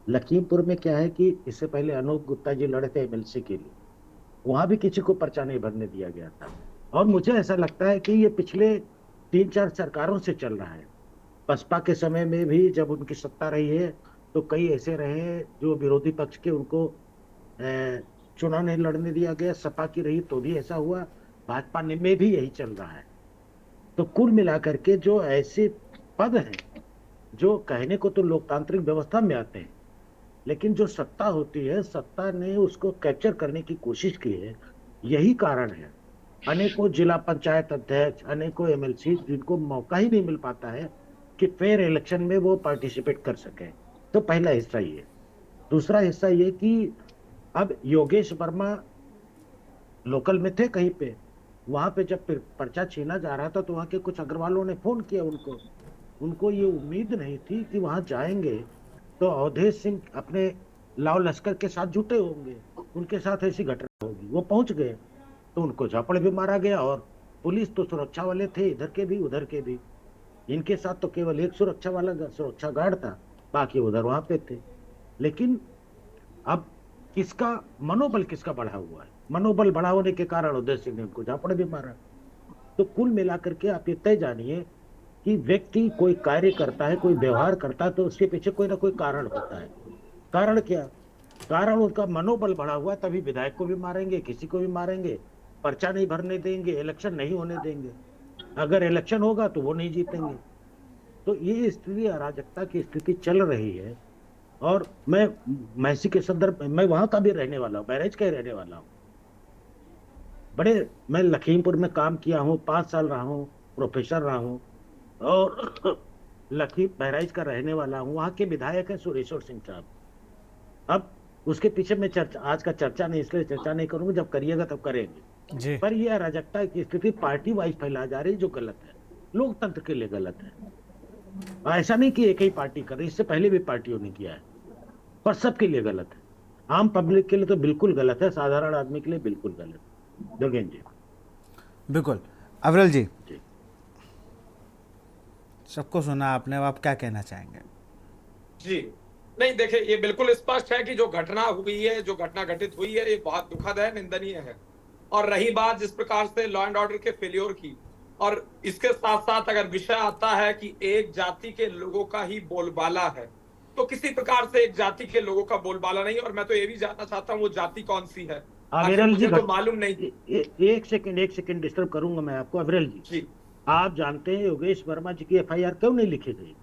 लखीमपुर में क्या है कि इससे पहले अनूप गुप्ता जी लड़े थे एमएलसी के लिए, वहां भी किसी को पर्चा नहीं भरने दिया गया था। और मुझे ऐसा लगता है कि ये पिछले 3-4 सरकारों से चल रहा है। बसपा के समय में भी जब उनकी सत्ता रही है तो कई ऐसे रहे जो विरोधी पक्ष के, उनको चुनाव नहीं लड़ने दिया गया। सपा की रही तो भी ऐसा हुआ, भाजपा में भी यही चल रहा है। तो कुल मिलाकर के जो ऐसे पद हैं जो कहने को तो लोकतांत्रिक व्यवस्था में आते हैं, लेकिन जो सत्ता होती है, सत्ता ने उसको कैप्चर करने की कोशिश की है। यही कारण है अनेकों जिला पंचायत अध्यक्ष, अनेकों एमएलसी जिनको मौका ही नहीं मिल पाता है कि फेयर इलेक्शन में वो पार्टिसिपेट कर सके। तो पहला हिस्सा ये। दूसरा हिस्सा ये कि अब योगेश वर्मा लोकल में थे कहीं पे, वहां पे जब पर्चा छीना जा रहा था तो वहां के कुछ अग्रवालों ने फोन किया उनको। उनको ये उम्मीद नहीं थी कि वहां जाएंगे तो अवधेश सिंह अपने लाव लश्कर के साथ जुटे होंगे, उनके साथ ऐसी घटना होगी। वो पहुंच गए तो उनको झापड़ भी मारा गया और पुलिस तो सुरक्षा वाले थे, इधर के भी उधर के भी। इनके साथ तो केवल एक सुरक्षा गार्ड था, बाकी उधर वहां पे थे। लेकिन अब किसका मनोबल किसका बढ़ा हुआ है? मनोबल बढ़ा होने के कारण अवधेश सिंह ने उनको झापड़ भी मारा। तो कुल मिलाकर के आप ये तय जानिए कि व्यक्ति कोई कार्य करता है, कोई व्यवहार करता है तो उसके पीछे कोई ना कोई कारण होता है। कारण क्या? कारण उनका मनोबल बढ़ा हुआ है, तभी विधायक को भी मारेंगे, किसी को भी मारेंगे, पर्चा नहीं भरने देंगे, इलेक्शन नहीं होने देंगे। अगर इलेक्शन होगा तो वो नहीं जीतेंगे। तो ये स्थिति, अराजकता की स्थिति चल रही है। और मैं महसी के संदर्भ में, मैं वहां का भी रहने वाला हूँ, बहराइच का ही रहने वाला हूँ। मैं लखीमपुर में काम किया हूँ, 5 साल रहा हूँ, प्रोफेसर रहा हूँ और बहराइच का रहने वाला हूँ। वहां के विधायक है सुरेश्वर सिंह साहब। अब उसके पीछे मैं आज का चर्चा नहीं, इसलिए चर्चा नहीं करूंगा, जब करिएगा तब करेंगे जी पर यह अराजकता की स्थिति पार्टी वाइज फैला जा रही है, जो गलत है, लोकतंत्र के लिए गलत है। ऐसा नहीं कि एक ही पार्टी कर रही, इससे पहले भी पार्टियों ने किया है, पर सबके लिए गलत है। आम पब्लिक के लिए तो बिल्कुल गलत है, साधारण आदमी के लिए बिल्कुल गलत है। जोगेन जी। बिल्कुल। अविरल जी, जी। सबको सुना आपने, अब आप क्या कहना चाहेंगे? जी नहीं, देखिए ये बिल्कुल स्पष्ट है कि जो घटना हुई है, जो घटना घटित हुई है, ये बहुत दुखद है, निंदनीय है। और रही बात जिस प्रकार से लॉ एंड ऑर्डर के फेल्योर की, और इसके साथ साथ अगर विषय आता है कि एक जाति के लोगों का ही बोलबाला है, तो किसी प्रकार से एक जाति के लोगों का बोलबाला नहीं। और मैं तो ये भी जानना चाहता हूँ वो जाति कौन सी है, आखिर मुझे तो मालूम नहीं। एक सेकंड डिस्टर्ब करूंगा मैं आपको। अविरल जी, आप जानते हैं योगेश वर्मा जी की एफआईआर क्यों नहीं लिखी गई?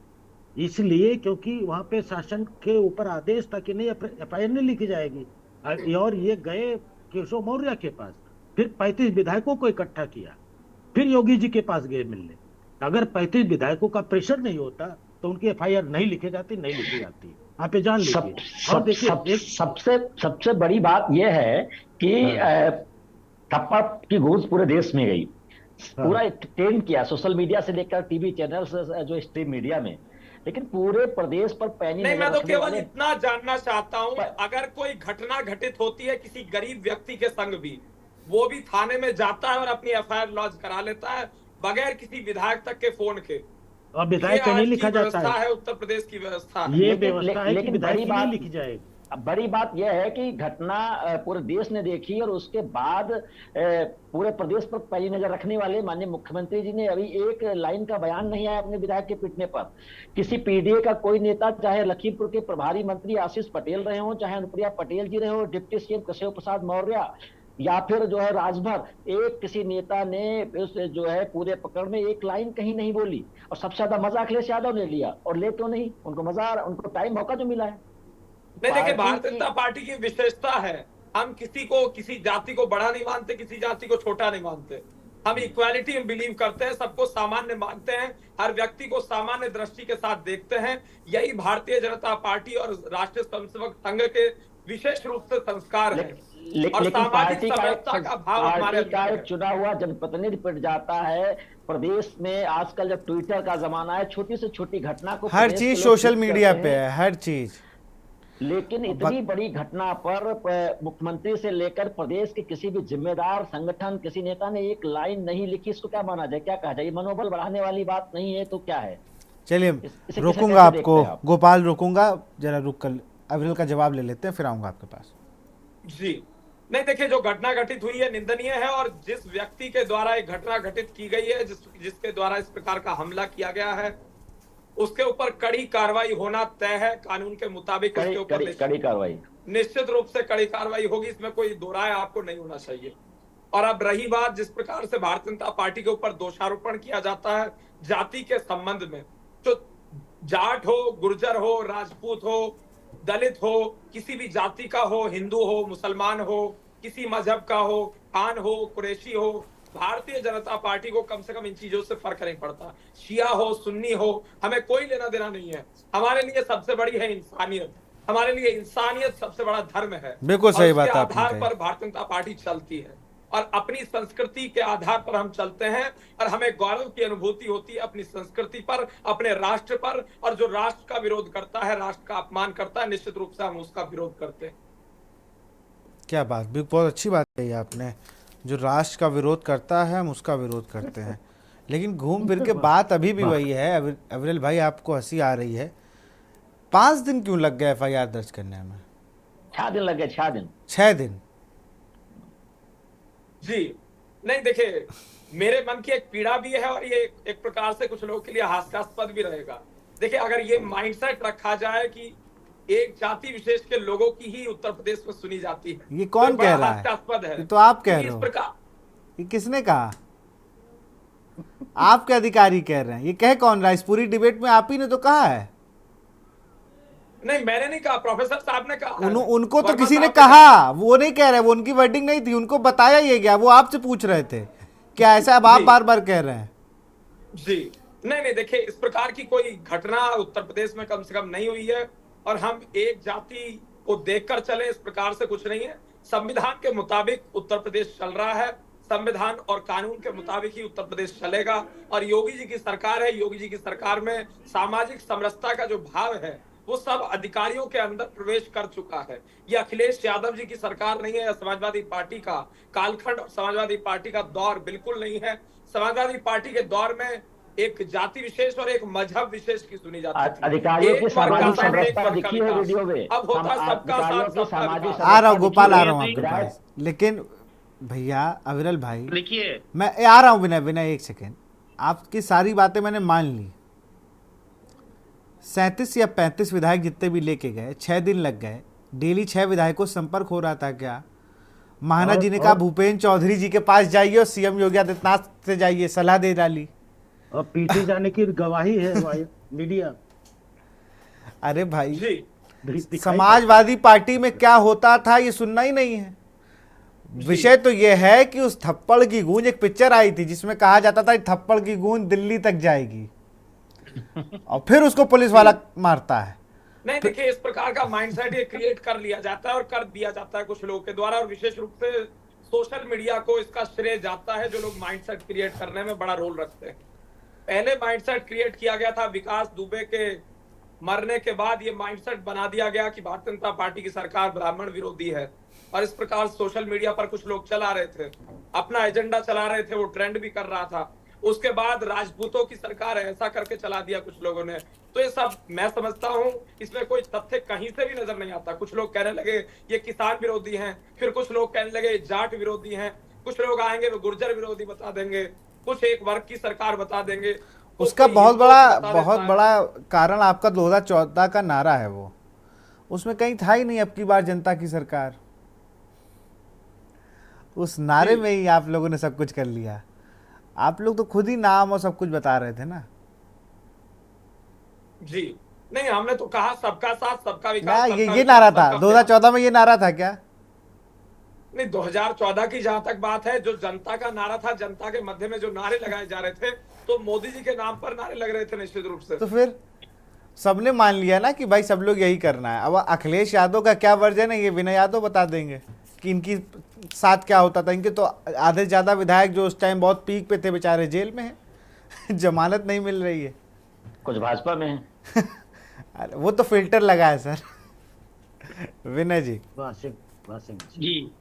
इसलिए क्योंकि वहां पे शासन के ऊपर आदेश था कि नहीं, एफआईआर नहीं लिखी जाएगी। और ये गए केशव मौर्य के पास, फिर 35 विधायकों को इकट्ठा किया, फिर योगी जी के पास गए मिलने। अगर 35 विधायकों का प्रेशर नहीं होता तो उनकी एफआईआर नहीं लिखी जाती। आप ये जान लीजिए। और देखिए, सबसे बड़ी बात यह है कि थप्पड़ की गूंज पूरे देश में गई, पूरा ट्रेंड किया, सोशल मीडिया से लेकर टीवी चैनल, जो स्ट्रीम मीडिया में लेकिन पूरे प्रदेश पर पैनी नहीं, नजर मैं तो रखने केवल वाले इतना जानना चाहता हूं, पर- अगर कोई घटना घटित होती है किसी गरीब व्यक्ति के संग भी, वो भी थाने में जाता है और अपनी एफआईआर लॉन्च करा लेता है बगैर किसी विधायक तक के फोन के। और ये विधायक का आज नहीं की लिखा जाता व्यवस्था है, है, उत्तर प्रदेश की व्यवस्था है। ये लेकिन व्यवस्था है कि लेकिन विधायक बड़ी की नहीं बात लिखी जाएगी। अब बड़ी बात यह है कि घटना पूरे देश ने देखी और उसके बाद पूरे प्रदेश पर पैनी नजर रखने वाले माननीय मुख्यमंत्री जी ने अभी एक लाइन का बयान नहीं आया अपने विधायक के पिटने पर। किसी पीडीए का कोई नेता, चाहे लखीमपुर के प्रभारी मंत्री आशीष पटेल रहे हो, चाहे अनुप्रिया पटेल जी रहे हो, डिप्टी सीएम केशव प्रसाद मौर्य, या फिर जो है राजभर, एक किसी नेता ने उस जो है पूरे प्रकरण में एक लाइन कहीं नहीं बोली। और सबसे ज्यादा मजा अखिलेश यादव ने लिया, और ले क्यों नहीं, उनको मजा, उनको टाइम मौका जो मिला है। नहीं, देखिए, पार्टी भारतीय जनता पार्टी की विशेषता है, हम किसी को, किसी जाति को बड़ा नहीं मानते, किसी जाति को छोटा नहीं मानते। हम इक्वालिटी में बिलीव करते हैं, सबको सामान्य मानते हैं, हर व्यक्ति को सामान्य दृष्टि के साथ देखते हैं। यही भारतीय जनता पार्टी और राष्ट्रीय स्वयंसेवक संघ के विशेष रूप से संस्कार है। और लेकिन सामाजिक समरसता का भाव हमारे पार्टी का अंदर एक है। चुना हुआ जनप्रतिनिधि पिट जाता है प्रदेश में। आजकल जब ट्विटर का जमाना है, छोटी से छोटी घटना को हर प्रदेश के चीज लोग सोशल ट्वीट मीडिया करते पे हैं। है, हर चीज। लेकिन इतनी बड़ी घटना पर मुख्यमंत्री से लेकर प्रदेश के किसी भी जिम्मेदार संगठन, किसी नेता ने एक लाइन नहीं लिखी। इसको क्या माना जाए, क्या कहा जाए? ये मनोबल बढ़ाने वाली बात नहीं है तो क्या है? चलिए इसे रोकूंगा कैसे आपको, देखते हैं आप? गोपाल रोकूंगा, जरा रुक कर अविरल का जवाब ले लेते हैं, फिर आऊंगा आपके पास। जी नहीं, देखिए, जो घटना घटित हुई है निंदनीय है, और जिस व्यक्ति के द्वारा एक घटना घटित की गई है, जिसके द्वारा इस प्रकार का हमला किया गया है, उसके ऊपर कड़ी कार्रवाई होना तय है। कानून के मुताबिक उसके ऊपर कड़ी कार्रवाई निश्चित रूप से कड़ी कार्रवाई होगी, इसमें कोई दो राय आपको नहीं होना चाहिए। और अब रही बात जिस प्रकार से भारतीय जनता पार्टी के ऊपर दोषारोपण किया जाता है जाति के संबंध में, तो जाट हो, गुर्जर हो, राजपूत हो, दलित हो, किसी भी जाति का हो, हिंदू हो, मुसलमान हो, किसी मजहब का हो, खान हो, कुरैशी हो, भारतीय जनता पार्टी को कम से कम इन चीजों से फर्क नहीं पड़ता। शिया हो, सुन्नी हो, हमें कोई लेना देना नहीं है। हमारे लिए सबसे बड़ी है इंसानियत। हमारे लिए इंसानियत सबसे बड़ा धर्म है। बिल्कुल सही बात और आपने उसके आधार कही। पर भारतीय जनता पार्टी चलती है, और अपनी संस्कृति के आधार पर हम चलते हैं, और हमें गौरव की अनुभूति होती है अपनी संस्कृति पर, अपने राष्ट्र पर। और जो राष्ट्र का विरोध करता है, राष्ट्र का अपमान करता है, निश्चित रूप से हम उसका विरोध करते हैं। क्या बात, बहुत अच्छी बात कही आपने। जो राष्ट्र का विरोध करता है, हम उसका विरोध करते हैं। लेकिन घूम फिर के बात अभी भी वही है। अविरल भाई, आपको हंसी आ रही है, 5 दिन क्यों लग गए एफआईआर दर्ज करने में? 6 दिन लग गए, 6 दिन। 6 दिन? जी नहीं, देखिए, मेरे मन की एक पीड़ा भी है, और ये एक प्रकार से कुछ लोगों के लिए हास्यास्पद भी रहेगा। देखिए, अगर ये माइंडसेट रखा जाए कि एक जाति विशेष के लोगों की ही उत्तर प्रदेश में सुनी जाती है, ये कौन तो कह बड़ा रहा है? हास्यास्पद है। ये तो आप कह इस रहे हो। प्रकार ये किसने कहा? आपके अधिकारी कह रहे हैं। ये कह कौन रहा है? इस पूरी डिबेट में आप ही ने तो कहा है। नहीं, मैंने नहीं कहा, प्रोफेसर साहब ने कहा। उनको तो वर्मा किसी ने साहब कहा, वो नहीं कह रहे, वो उनकी वर्डिंग नहीं थी, उनको बताया ये गया, वो आपसे पूछ रहे थे क्या ऐसा अब आप जी। बार बार कह रहे हैं? जी नहीं, देखिए, इस प्रकार की कोई घटना उत्तर प्रदेश में कम से कम नहीं हुई है, और हम एक जाति को देखकर चले, इस प्रकार से कुछ नहीं है। संविधान के मुताबिक उत्तर प्रदेश चल रहा है, संविधान और कानून के मुताबिक ही उत्तर प्रदेश चलेगा। और योगी जी की सरकार है, योगी जी की सरकार में सामाजिक समरसता का जो भाव है, वो सब अधिकारियों के अंदर प्रवेश कर चुका है। ये अखिलेश यादव जी की सरकार नहीं है, या समाजवादी पार्टी का कालखंड और समाजवादी पार्टी का दौर बिल्कुल नहीं है। समाजवादी पार्टी के दौर में एक जाति विशेष और एक मजहब विशेष की सुनी जाती थी। अधिकारियों की एक वर्ग का सामाजिक सामने एक समरसता वर्ग दिखी का है विकास। वीडियो में। अब होता सबका अधिकारियों साथ की सबका सामाजिक विकास। आ रहा हूँ समरसता गोपाल, आ दिखी रहा हूँ है। आपके पास। लेकिन भैया अविरल भाई, देखिए, मैं आ रहा हूँ। विनय एक सेकेंड, आपकी सारी बातें मैंने मान ली। 37 या 35 विधायक जितने भी लेके गए, 6 दिन लग गए। डेली 6 विधायकों से संपर्क हो रहा था क्या? महाना जी ने कहा भूपेन्द्र चौधरी जी के पास जाइए और सीएम योगी आदित्यनाथ से जाइए, सलाह दे डाली। और पीटे जाने की गवाही है मीडिया। अरे भाई, जी दिखाई समाजवादी पार्टी में क्या होता था ये सुनना ही नहीं है। विषय तो यह है कि उस थप्पड़ की गूंज, एक पिक्चर आई थी जिसमें कहा जाता था थप्पड़ की गूंज दिल्ली तक जाएगी और फिर उसको पुलिस वाला मारता है। नहीं, देखिए, इस प्रकार का माइंडसेट ये क्रिएट कर लिया जाता है और कर दिया जाता है कुछ लोगों के द्वारा, और विशेष रूप से सोशल मीडिया को इसका श्रेय जाता है, जो लोग माइंडसेट क्रिएट करने में बड़ा रोल रखते हैं। पहले माइंडसेट क्रिएट किया गया था विकास दुबे के मरने के बाद ये माइंडसेट बना दिया गया कि भारतीय जनता पार्टी की सरकार ब्राह्मण विरोधी है, और इस प्रकार सोशल मीडिया पर कुछ लोग चला रहे थे, अपना एजेंडा चला रहे थे, वो ट्रेंड भी कर रहा था। उसके बाद राजपूतों की सरकार है ऐसा करके चला दिया कुछ लोगों ने। तो ये सब मैं समझता हूं इसमें कोई तथ्य कहीं से भी नजर नहीं आता। कुछ लोग कहने लगे ये किसान विरोधी हैं, फिर कुछ लोग कहने लगे जाट विरोधी हैं, कुछ लोग आएंगे वो गुर्जर विरोधी बता देंगे, कुछ एक वर्ग की सरकार बता देंगे। तो उसका कोई बहुत हिंदुओं बड़ा को बता बहुत देता है। बड़ा कारण आपका 2014 का नारा है, वो उसमें कहीं था ही नहीं अब की बार जनता की सरकार। उस नारे जी। में ही आप लोगों ने सब कुछ कर लिया। आप लोग तो खुद ही नाम और सब कुछ बता रहे थे ना। जी नहीं, हमने तो कहा सबका साथ सबका ना विकास, ये सबका ये विकास, नारा था सबका प्यार। 2014 में, ये नारा था क्या? नहीं, 2014 की जहां तक बात है, जो जनता का नारा था, जनता के मध्य में जो नारे लगाए जा रहे थे, तो मोदी जी के नाम पर नारे लग रहे थे निश्चित रूप से। तो फिर सबने मान लिया ना कि भाई सब लोग यही करना है। अब अखिलेश यादव का क्या वर्जन है ये विनय यादव बता देंगे कि इनकी साथ क्या होता था। इनके तो आधे से ज़्यादा विधायक जो उस टाइम बहुत पीक पे थे बेचारे जेल में हैं। जमानत नहीं मिल रही है। कुछ भाजपा में है। अरे वो तो फिल्टर लगा है सर। विनय जी। वासिक वासिक जी। जी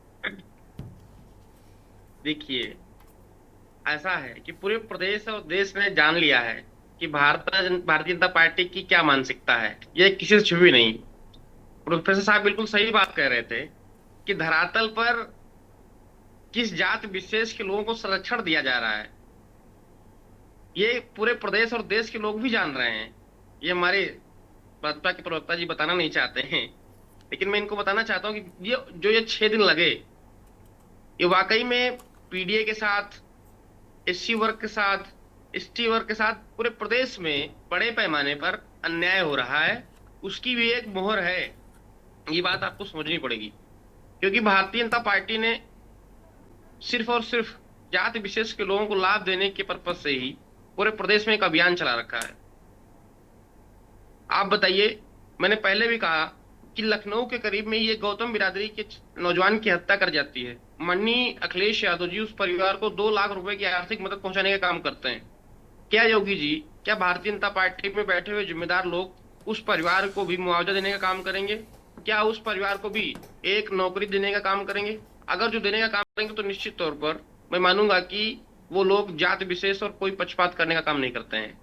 देखिए, ऐसा है कि पूरे प्रदेश और देश ने जान लिया है कि भारतीय जनता पार्टी की क्या मानसिकता है। ये किसी से छुपी नहीं। प्रोफेसर साहब बिल्कुल सही बात कह रहे थे कि धरातल पर किस जात विशेष के लोगों को संरक्षण दिया जा रहा है, ये पूरे प्रदेश और देश के लोग भी जान रहे हैं। ये हमारे भाजपा के प्रवक्ता जी बताना नहीं चाहते हैं, लेकिन मैं इनको बताना चाहता हूँ कि ये 6 दिन लगे, ये वाकई में पीडीए के साथ, एससी वर्ग के साथ, एसटी वर्ग के साथ पूरे प्रदेश में बड़े पैमाने पर अन्याय हो रहा है। उसकी भी एक मोहर है, ये बात आपको समझनी पड़ेगी। क्योंकि भारतीय जनता पार्टी ने सिर्फ और सिर्फ जाति विशेष के लोगों को लाभ देने के पर्पज से ही पूरे प्रदेश में एक अभियान चला रखा है। आप बताइए, मैंने पहले भी कहा कि लखनऊ के करीब में ये गौतम बिरादरी के नौजवान की हत्या कर जाती है। मन्नी अखिलेश यादव जी उस परिवार को 2 लाख रुपए की आर्थिक मदद पहुंचाने का काम करते हैं। क्या योगी जी, क्या भारतीय जनता पार्टी में बैठे हुए जिम्मेदार लोग उस परिवार को भी मुआवजा देने का काम करेंगे? क्या उस परिवार को भी एक नौकरी देने का काम करेंगे? अगर जो देने का काम करेंगे तो निश्चित तौर पर मैं मानूंगा कि वो लोग जात विशेष और कोई पक्षपात करने का काम नहीं करते हैं।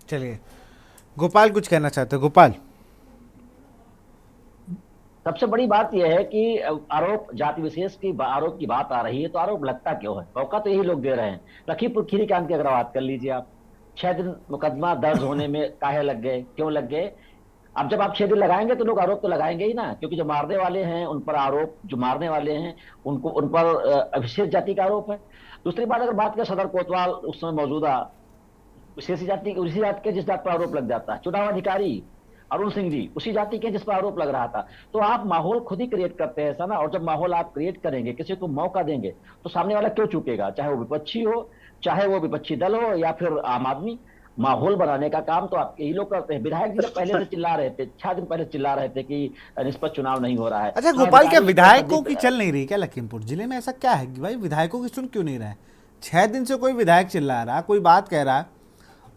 चलिए, गोपाल कुछ कहना चाहते हैं। गोपाल। सबसे बड़ी बात यह है कि आरोप जाति विशेष की आरोप की बात आ रही है, तो आरोप लगता क्यों है? मौका तो यही लोग दे रहे हैं। लखीमपुर खीरी कांड की अगर बात कर लीजिए आप, 6 दिन मुकदमा दर्ज होने में काहे लग गए, क्यों लग गए? अब जब आप 6 दिन लगाएंगे तो लोग आरोप तो लगाएंगे ही ना, क्योंकि जो मारने वाले हैं उन पर आरोप, जो मारने वाले हैं उनको उन पर विशेष जाति का आरोप है। दूसरी बात, अगर बात करें सदर कोतवाल उस समय मौजूदा विशेष जाति, उसी जाति के जिस जाति पर आरोप लग जाता है, चुनाव अधिकारी अरुण सिंह जी उसी जाति के जिस पर आरोप लग रहा था। तो आप माहौल खुद ही क्रिएट करते हैं ऐसा ना, और जब माहौल आप क्रिएट करेंगे, किसी को मौका देंगे, तो सामने वाला क्यों चूकेगा? चाहे वो विपक्षी हो, चाहे वो विपक्षी दल हो, या फिर आम आदमी। माहौल बनाने का काम तो आप यही लोग करते हैं। विधायक जी जब पहले से चिल्ला रहे थे, 6 दिन पहले चिल्ला रहे थे कि निष्पक्ष चुनाव नहीं हो रहा है। अच्छा गोपाल, क्या विधायकों की चल नहीं रही क्या लखीमपुर जिले में? ऐसा क्या है कि भाई विधायकों की सुन क्यों नहीं रहे? 6 दिन से कोई विधायक चिल्ला रहा, कोई बात कह रहा,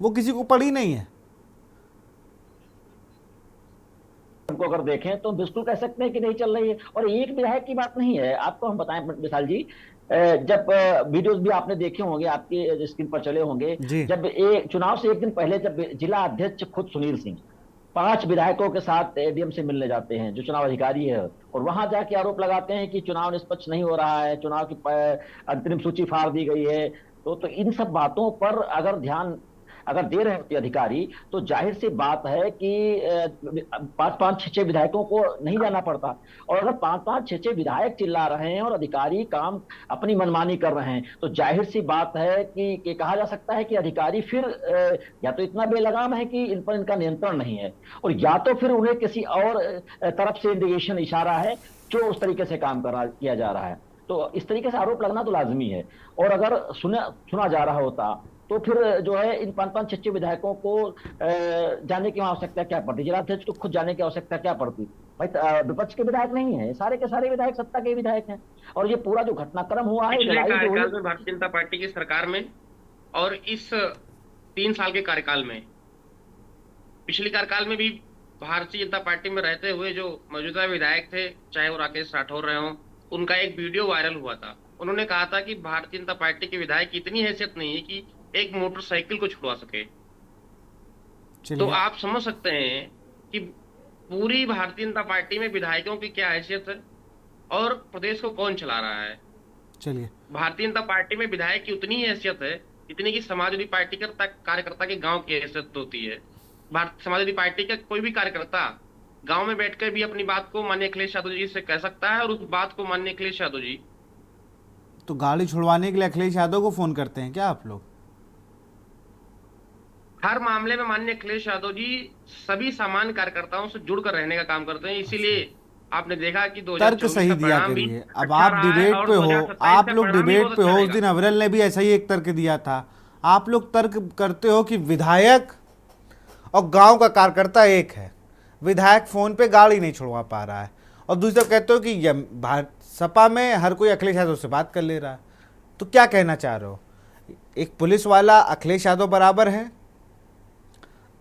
वो किसी को पड़ी नहीं है। उनको अगर देखें तो बिल्कुल कह सकते हैं कि नहीं चल रही है। और एक विधायक की बात नहीं है, आपको हम बताएं विशाल जी, जब वीडियोस भी आपने देखे होंगे, आपकी स्क्रीन पर चले होंगे, जब एक चुनाव से 1 दिन पहले जब जिला अध्यक्ष खुद सुनील सिंह 5 विधायकों के साथ एडीएम से मिलने जाते हैं, जो चुनाव अधिकारी है, और वहां जाके आरोप लगाते हैं कि चुनाव निष्पक्ष नहीं हो रहा है, चुनाव की अंतरिम सूची फाड़ दी गई है। तो इन सब बातों पर अगर ध्यान अगर दे रहे होते अधिकारी, तो जाहिर सी बात है कि 5-5, 6-6 विधायकों को नहीं जाना पड़ता। और अगर 5-5, 6-6 विधायक चिल्ला रहे हैं और अधिकारी काम अपनी मनमानी कर रहे हैं, तो जाहिर सी बात है कि कहा जा सकता है कि अधिकारी फिर या तो इतना बेलगाम है कि इन पर इनका नियंत्रण नहीं है, और या तो फिर उन्हें किसी और तरफ से इंडिकेशन, इशारा है जो उस तरीके से काम किया जा रहा है। तो इस तरीके से आरोप लगना तो लाजमी है। और अगर सुना जा रहा होता तो फिर जो है इन 5-5, 6-6 विधायकों को जाने की आवश्यकता क्या पड़ती? जिलाध्यक्ष को खुद जाने की आवश्यकता क्या पड़ती? भाई विपक्ष के विधायक नहीं है, सारे के सारे विधायक सत्ता के विधायक हैं। और ये पूरा जो घटनाक्रम हुआ है, पिछले कार्यकाल में भारतीय जनता पार्टी की सरकार में और इस 3 साल के कार्यकाल में पिछले कार्यकाल में भी भारतीय जनता पार्टी में रहते हुए जो मौजूदा विधायक थे, चाहे वो राकेश राठौर रहे हों, उनका एक वीडियो वायरल हुआ था। उन्होंने कहा था कि भारतीय जनता पार्टी के विधायक की इतनी हैसियत नहीं है कि एक मोटरसाइकिल को छुड़वा सके। तो चलिए आप समझ सकते हैं कि पूरी भारतीय जनता पार्टी में विधायकों की क्या हैसियत है और प्रदेश को कौन चला रहा है। चलिए भारतीय जनता पार्टी में विधायक की उतनी ही हैसियत है जितनी की समाजवादी पार्टी कार्यकर्ता के गांव की हैसियत होती है। समाजवादी पार्टी का कोई भी कार्यकर्ता गांव में बैठकर भी अपनी बात को माननीय अखिलेश यादव जी से कह सकता है और उस बात को माननीय अखिलेश यादव जी तो गाड़ी छुड़वाने के लिए अखिलेश यादव को फोन करते हैं क्या आप लोग? हर मामले में माननीय अखिलेश यादव जी सभी सामान्य कार्यकर्ताओं से जुड़कर रहने का काम करते हैं। इसीलिए आपने देखा कि तर्क 2024 सही का दिया परिणाम भी करिए। अब अच्छा आप रहा है डिबेट और पे हो, 2027 आप का लोग परिणाम भी डिबेट बहुत पे अच्छा हो। उस रहेगा। दिन अविरल ने भी ऐसा ही एक तर्क दिया था। आप लोग तर्क करते हो कि विधायक और गांव का कार्यकर्ता एक है, विधायक फोन पे गाड़ी नहीं छुड़वा पा रहा है, और दूसरा कहते हो कि सपा में हर कोई अखिलेश यादव से बात कर ले रहा है। तो क्या कहना चाह रहे हो? एक पुलिस वाला अखिलेश यादव बराबर है,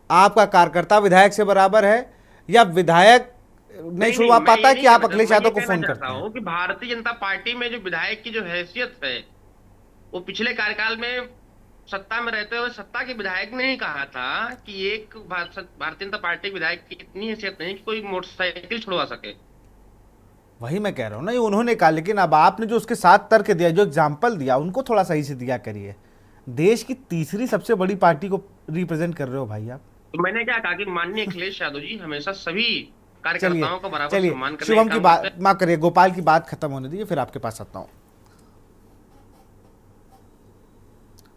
आपका कार्यकर्ता विधायक से बराबर है, या विधायक नहीं छुड़वा मैं पाता ये है कि नहीं आप कहना अखिलेश चाहता, यादव मैं को ये फोन कहना करते चाहता हैं? हूँ कि भारतीय जनता पार्टी में जो विधायक की जो हैसियत है वो पिछले कार्यकाल में सत्ता में रहते हुए सत्ता के विधायक ने ही कहा था कि एक भारतीय जनता पार्टी के विधायक की इतनी हैसियत नहीं कि कोई मोटरसाइकिल छुड़वा सके। वही मैं कह रहा हूँ ना, ये उन्होंने कहा, लेकिन अब आपने जो उसके साथ तर्क दिया, जो एग्जाम्पल दिया, उनको थोड़ा सही से दिया करिए। देश की तीसरी सबसे बड़ी पार्टी को रिप्रेजेंट कर रहे हो भाई आप। तो मैंने क्या कहा कि माननीय अखिलेश यादव जी हमेशा सभी चलिए कार्यकर्ताओं का बराबर चलिए, सम्मान करने शुभम का की काम करते बात माफ करिए, गोपाल की बात खत्म होने दीजिए, फिर आपके पास आता हूँ।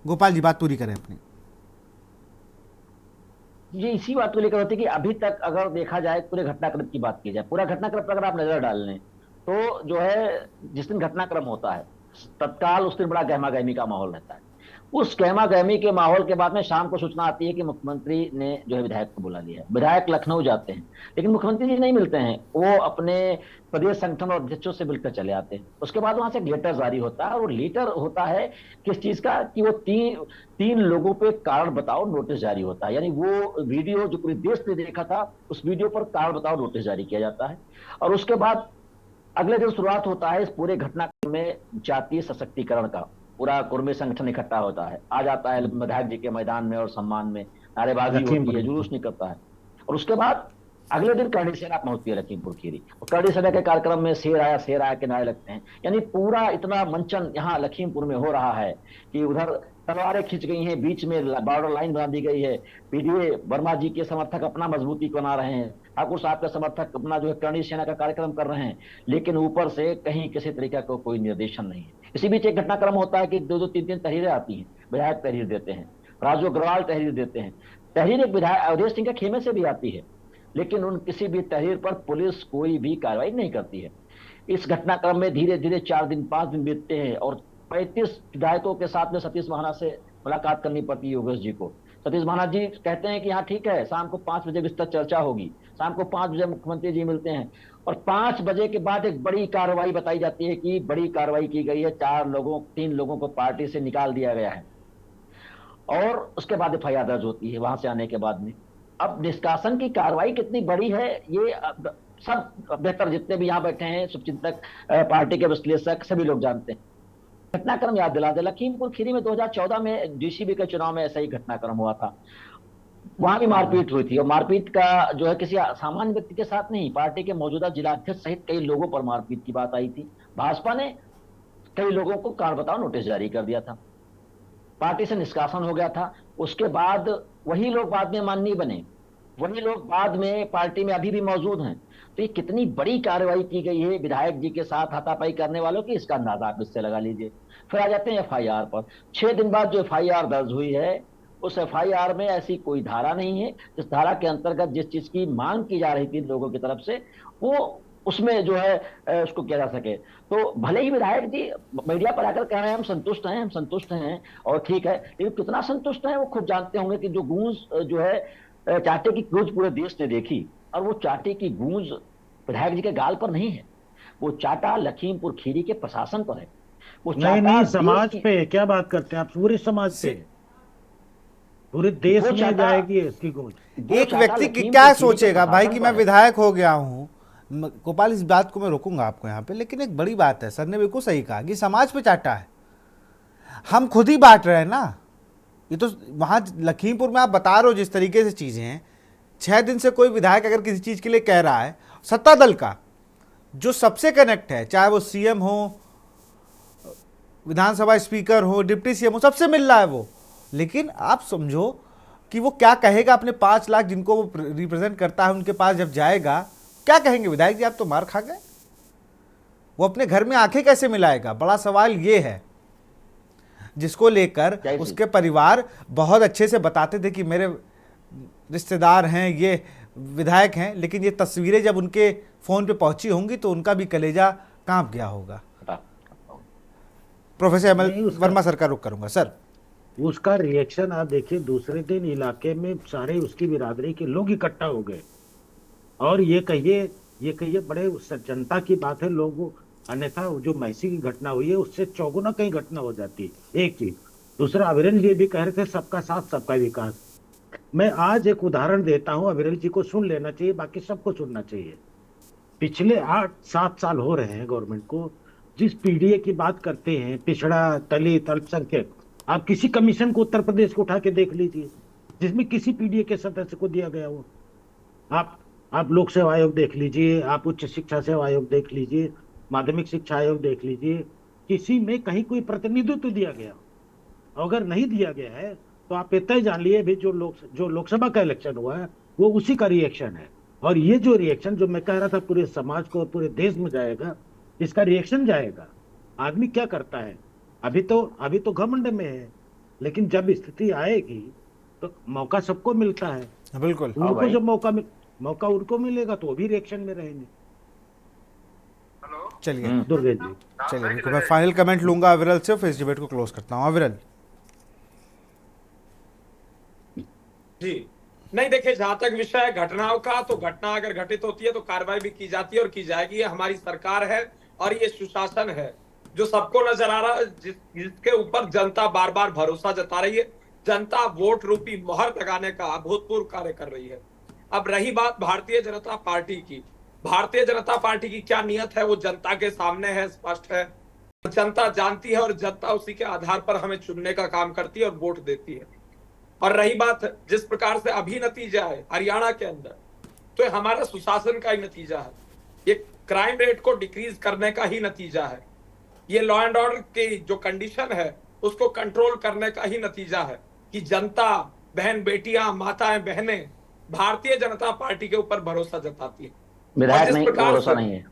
गोपाल जी बात पूरी करें अपनी। ये इसी बात को लेकर होती है कि अभी तक अगर देखा जाए, पूरे घटनाक्रम की बात की जाए, पूरा घटनाक्रम पर अगर आप नजर डाल लें तो जो है जिस दिन घटनाक्रम होता है तत्काल उस दिन बड़ा गहमा गहमी का माहौल रहता है। उस गहमा गहमी के माहौल के बाद में शाम को सूचना आती है कि मुख्यमंत्री ने जो है विधायक को बुला लिया है। विधायक लखनऊ जाते हैं लेकिन मुख्यमंत्री जी नहीं मिलते हैं, वो अपने प्रदेश संगठन और अध्यक्षों से मिलकर चले आते हैं। उसके बाद वहां से एक लेटर जारी होता है, और वो लेटर होता है किस चीज का कि वो तीन लोगों पे कारण बताओ नोटिस जारी होता है। यानी वो वीडियो जो पूरे देश ने देखा था, उस वीडियो पर कारण बताओ नोटिस जारी किया जाता है। और उसके बाद अगले दिन शुरुआत होता है इस पूरे घटनाक्रम में जातीय सशक्तिकरण का। पूरा कुर्मी संगठन इकट्ठा होता है, आ जाता है विधायक जी के मैदान में और सम्मान में नारेबाजी होती है, जुलूस निकलता है। और उसके बाद अगले दिन करणी सेना पहुंचती है लखीमपुर खीरी, और करणी सेना के कार्यक्रम में शेर आया के नारे लगते हैं। यानी पूरा इतना मंचन यहाँ लखीमपुर में हो रहा है कि उधर तलवारें खींच गई हैं, बीच में बॉर्डर लाइन बना दी गई है। पीडीए वर्मा जी के समर्थक अपना मजबूती बना रहे हैं, ठाकुर साहब के समर्थक अपना जो है करणी सेना का कार्यक्रम कर रहे हैं, लेकिन ऊपर से कहीं किसी तरीके का कोई निर्देशन नहीं है। इसी बीच एक घटनाक्रम होता है कि दो तीन तहरीरें आती हैं, विधायक तहरीर देते हैं, राजू अग्रवाल तहरीर देते हैं। तहरीर एक विधायक अवधेश सिंह के खेमे से भी आती है, लेकिन उन किसी भी तहरीर पर पुलिस कोई भी कार्रवाई नहीं करती है। इस घटनाक्रम में धीरे धीरे 4 दिन 5 दिन बीतते हैं और 35 विधायकों के साथ में सतीश महाना से मुलाकात करनी पड़ती है योगेश जी को। सतीश महाना जी कहते हैं कि हाँ ठीक है, शाम को 5 बजे विस्तृत चर्चा होगी। शाम को 5 बजे मुख्यमंत्री जी मिलते हैं, और 5 बजे के बाद एक बड़ी कार्रवाई बताई जाती है कि बड़ी कार्रवाई की गई है, 3 लोगों को पार्टी से निकाल दिया गया है। और उसके बाद एफआईआर दर्ज होती है वहां से आने के बाद में। अब निष्कासन की कार्रवाई कितनी बड़ी है ये सब बेहतर जितने भी यहाँ बैठे हैं शुभचिंतक, पार्टी के विश्लेषक, सभी लोग जानते हैं। घटनाक्रम याद दिला दे, लखीमपुर खीरी में 2014 में डीसीबी के चुनाव में ऐसा ही घटनाक्रम हुआ था। वहां भी मारपीट हुई थी, और मारपीट का जो है किसी सामान्य व्यक्ति के साथ नहीं, पार्टी के मौजूदा जिलाध्यक्ष सहित कई लोगों पर मारपीट की बात आई थी। भाजपा ने कई लोगों को कारण बताओ नोटिस जारी कर दिया था, पार्टी से निष्कासन हो गया था। उसके बाद वही लोग बाद में माननीय बने, वही लोग बाद में पार्टी में अभी भी मौजूद हैं। तो ये कितनी बड़ी कार्रवाई की गई है विधायक जी के साथ हाथापाई करने वालों की, इसका अंदाजा आप इससे लगा लीजिए। फिर आ जाते हैं एफआईआर पर। 6 दिन बाद जो एफआईआर दर्ज हुई है, उस एफआईआर में ऐसी कोई धारा नहीं है जिस धारा के अंतर्गत जिस चीज की मांग की जा रही थी लोगों की तरफ से, वो उसमें जो है उसको किया जा सके। तो भले ही विधायक जी मीडिया पर आकर कह रहे हैं हम संतुष्ट हैं और ठीक है, लेकिन कितना संतुष्ट है वो खुद जानते होंगे कि जो गूंज जो है चाटे की गूंज पूरे देश ने देखी, और वो चाटे की गूंज विधायक जी के गाल पर नहीं है, वो चाटा लखीमपुर खीरी के प्रशासन पर है। वो नहीं समाज पे क्या बात करते हैं आप, पूरे समाज पे। पूरे देश वो में चाहता- जाएगी इसकी गूंज। वो एक चाहता व्यक्ति की लखीमपुर क्या खीरी के सोचेगा भाई कि प्रशासन मैं पर है। विधायक हो गया हूँ। गोपाल, इस बात को मैं रोकूंगा आपको यहाँ पे, लेकिन एक बड़ी बात है, सर ने बिल्कुल सही कहा कि समाज पे चाटा है, हम खुद ही बांट रहे हैं ना। ये तो वहाँ लखीमपुर में आप बता रहे हो जिस तरीके से चीज़ें हैं, 6 दिन से कोई विधायक अगर किसी चीज़ के लिए कह रहा है, सत्ता दल का जो सबसे कनेक्ट है, चाहे वो सीएम हो, विधानसभा स्पीकर हो, डिप्टी सीएम हो, सबसे मिल रहा है वो, लेकिन आप समझो कि वो क्या कहेगा अपने 5 लाख जिनको वो रिप्रेजेंट करता है उनके पास जब जाएगा, क्या कहेंगे विधायक जी आप तो मार खा गए। वो अपने घर में आंखें कैसे मिलाएगा, बड़ा सवाल ये है, जिसको लेकर कैसे? उसके परिवार बहुत अच्छे से बताते थे कि मेरे रिश्तेदार हैं, ये विधायक हैं, लेकिन ये तस्वीरें जब उनके फोन पे पहुंची होंगी तो उनका भी कलेजा कांप गया होगा। प्रोफेसर नहीं, एमएल उसका- वर्मा सर का रुख करूंगा सर। उसका रिएक्शन आप देखिए, दूसरे दिन इलाके में सारे उसकी बिरादरी के लोग इकट्ठा हो गए। और ये कहिए बड़े जनता की बात है, लोग अन्यथा जो मैसी की घटना हुई है उससे चौगुना कहीं घटना हो जाती है। एक चीज, दूसरा अविरल जी भी कह रहे थे सबका साथ सबका विकास। मैं आज एक उदाहरण देता हूं, अविरल जी को सुन लेना चाहिए, बाकी सबको सुनना चाहिए। पिछले 8-7 साल हो रहे हैं गवर्नमेंट को, जिस पीडीए की बात करते हैं, पिछड़ा, दलित, अल्पसंख्यक, आप किसी कमीशन को उत्तर प्रदेश को उठा के देख लीजिए जिसमें किसी पीडीए के सदस्य को दिया गया हो। आप लोक सेवा आयोग देख लीजिए, आप उच्च शिक्षा सेवा आयोग देख लीजिए, माध्यमिक शिक्षा आयोग देख लीजिए, किसी में कहीं कोई प्रतिनिधित्व दिया गया हो। अगर नहीं दिया गया है तो आप इतना जान लिए भी जो लोकसभा का इलेक्शन हुआ है वो उसी का रिएक्शन है। और ये जो रिएक्शन जो मैं कह रहा था पूरे समाज को और पूरे देश में जाएगा, इसका रिएक्शन जाएगा। आदमी क्या करता है, अभी तो घमंड में है, लेकिन जब स्थिति आएगी तो मौका सबको मिलता है। बिल्कुल, हाँ उनको भाई। जब मौका उनको मिलेगा तो वो भी रिएक्शन में रहेंगे। चलिए दुर्गे जी, चलिए बिल्कुल, मैं फाइनल कमेंट लूंगा अविरल से, फिर इस डिबेट को क्लोज करता हूँ। अविरल जी, नहीं देखिए, जहां तक विषय है घटनाओं का, तो घटना अगर घटित होती है तो कार्रवाई भी की जाती है और की जाएगी। ये हमारी सरकार है और ये सुशासन है जो सबको नजर आ रहा है, जिसके ऊपर जनता बार बार भरोसा जता रही है। जनता वोट रूपी मोहर लगाने का अभूतपूर्व कार्य कर रही है। अब रही बात भारतीय जनता पार्टी की, भारतीय जनता पार्टी की क्या नियत है वो जनता के सामने है, स्पष्ट है, जनता जानती है और जनता उसी के आधार पर हमें चुनने का काम करती है और वोट देती है। और रही बात जिस प्रकार से अभी नतीजा है हरियाणा के अंदर, तो ये हमारा सुशासन का ही नतीजा है, ये क्राइम रेट को डिक्रीज करने का ही नतीजा है, ये लॉ एंड ऑर्डर की जो कंडीशन है उसको कंट्रोल करने का ही नतीजा है कि जनता, बहन बेटियां, माताएं बहनें भारतीय जनता पार्टी के ऊपर भरोसा जताती है। विधायक जिस नहीं, प्रकार भरोसा से- नहीं है।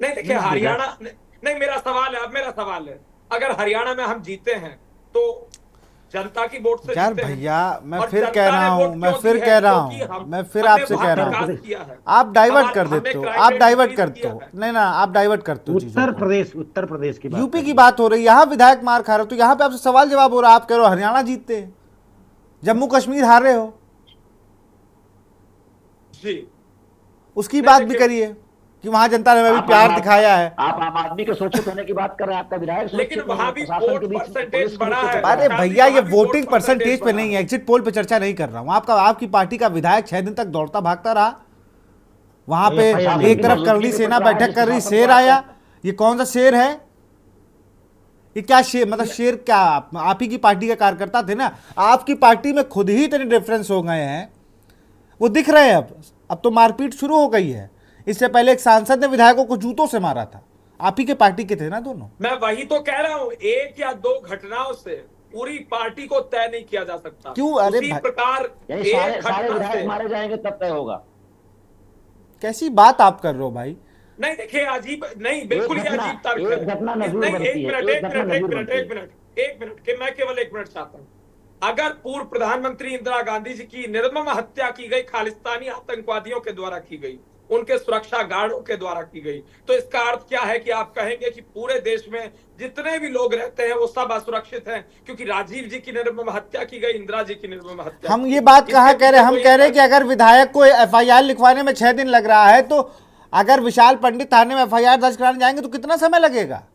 नहीं देखिए, नहीं, हरियाणा नहीं, मेरा सवाल है, अगर हरियाणा में हम जीते हैं तो जनता की वोट से यार जीते हैं। भैया, मैं और फिर जनता कह रहा ने हूँ, वोट मैं क्यों फिर दी है? कह रहा क्योंकि हूँ, हम- मैं फिर हमने आपसे बहुत कह रहा विकास हूँ, किया है। आप डाइवर्ट कर हमने देते हो, क्राइम आप रेट डाइवर्ट डिक्रीज करते किया हो। है। नहीं ना, आप डाइवर्ट करते हो चीजों को। उत्तर प्रदेश की बात यूपी की करिए। बात हो रही है, यहाँ विधायक मार खा रहे हो, तो यहाँ पे आपसे सवाल जवाब हो रहा है, आप कह रहे हो हरियाणा जीतते हैं, जम्मू कश्मीर हारे हो, जी, उसकी नहीं, बात भी देखिए- करिए कि वहां जनता ने हमें आप प्यार आम- दिखाया है। आप आम आदमी के सुरक्षित होने की बात कर रहे हैं, आपका विधायक लेकिन सुरक्षित नहीं वहां है, भी प्रशासन वोट के बीच परसेंटेज पुलिस के बीच बड़ा तो है। चल रहा अरे शादी भैया, ये वहां भी वोट वोटिंग परसेंटेज पे बड़ा नहीं है। है, एग्जिट पोल पे चर्चा नहीं कर रहा हूँ। आपकी पार्टी का विधायक 6 दिन तक दौड़ता भागता रहा, वहां पे FIR एक तरफ नहीं, करली नहीं, सेना नहीं, बैठक कर रही, नहीं, शेर नहीं, आया। ये कौन सा शेर है? ये क्या शेर, मतलब शेर क्या? आप ही की पार्टी का कार्यकर्ता थे ना, आपकी पार्टी में खुद ही इतने डिफरेंस हो गए हैं, वो दिख रहे हैं। अब तो मारपीट शुरू हो गई है। इससे पहले एक सांसद ने विधायकों को जूतों से मारा था, आप ही के पार्टी के थे ना दोनों। मैं वही तो कह रहा हूं, एक या दो घटनाओं से पूरी पार्टी को तय नहीं किया जा सकता। क्यों? अरे उसी भाई- प्रकार यानी एक सारे घटना विधायक से मारे जाएंगे तब तय होगा। कैसी बात आप कर रहे हो भाई? नहीं देखिए, अजीब नहीं, बिल्कुल ही अजीब तर्क है। एक घटना नजूर नहीं, बनती है, एक घटना नजूर बनती है। एक मिनट कि मैं केवल 1 मिनट चाहता हूं। अगर पूर्व प्रधानमंत्री इंदिरा गांधी जी की निर्मम हत्या की गई, खालिस्तानी आतंकवादियों के द्वारा की गई, उनके सुरक्षा गार्डों के द्वारा की गई, तो इसका अर्थ क्या है कि आप कहेंगे कि पूरे देश में जितने भी लोग रहते हैं वो सब असुरक्षित हैं क्योंकि राजीव जी की निर्मम हत्या की गई, इंदिरा जी की निर्मम हत्या हम की ये गई। बात कहाँ इसके कह रहे हैं? हम पीछे कह रहे हैं कोई- कि अगर विधायक को एफआईआर लिखवाने में 6 दिन लग रहा है, तो अगर विशाल पंडित थाने में एफआईआर दर्ज कराने जाएंगे तो कितना समय लगेगा?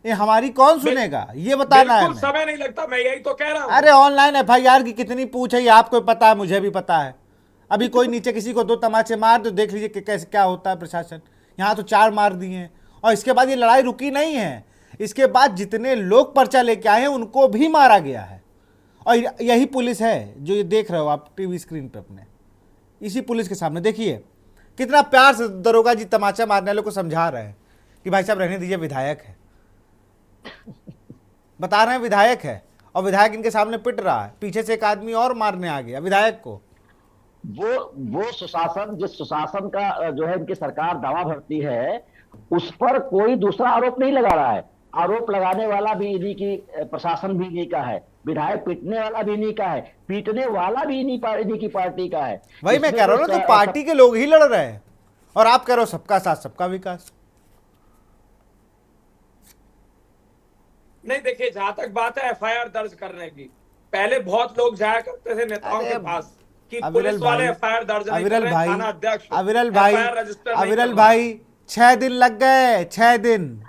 ये हमारी कौन सुनेगा, ये बताना है बिल्कुल हमें। समय नहीं लगता, मैं यही तो कह रहा हूँ। अरे ऑनलाइन एफआईआर की कितनी पूछ है, ये आपको पता है, मुझे भी पता है। अभी कोई नीचे किसी को 2 तमाचे मार दो, देख लीजिए कि कैसे क्या होता है प्रशासन। यहाँ तो 4 मार दिए हैं, और इसके बाद ये लड़ाई रुकी नहीं है। इसके बाद जितने लोग पर्चा लेके आए हैं उनको भी मारा गया है। और यही पुलिस है जो ये देख रहे हो आप टीवी स्क्रीन पे अपने, इसी पुलिस के सामने देखिए कितना प्यार से दरोगा जी तमाचा मारने वालों को समझा रहे हैं कि भाई साहब रहने दीजिए, विधायक है। बता रहे हैं विधायक है, और विधायक इनके सामने पिट रहा है, पीछे से एक आदमी और मारने आ गया विधायक को। वो सुशासन, जिस सुशासन का जो है इनकी सरकार दावा भरती है, उस पर कोई दूसरा आरोप नहीं लगा रहा है। आरोप लगाने वाला भी इन्हीं की, प्रशासन भी इन्हीं का है, विधायक पीटने वाला भी इन्हीं का है, पीटने वाला भी इन्हीं की पार्टी का है। वही मैं इसमें कह रहा हूँ ना, तो पार्टी के लोग ही लड़ रहे हैं, और आप कह रहे हो सबका साथ सबका विकास। नहीं देखिए, जहां तक बात है एफआईआर दर्ज करने की, पहले बहुत लोग जाया करते थे नेताओं के पास कि पुलिस वाले एफआईआर दर्ज नहीं कर रहे, थाना अध्यक्ष एफआईआर रजिस्टर नहीं कर अविरल रहे। भाई 6 दिन लग गए, 6 दिन।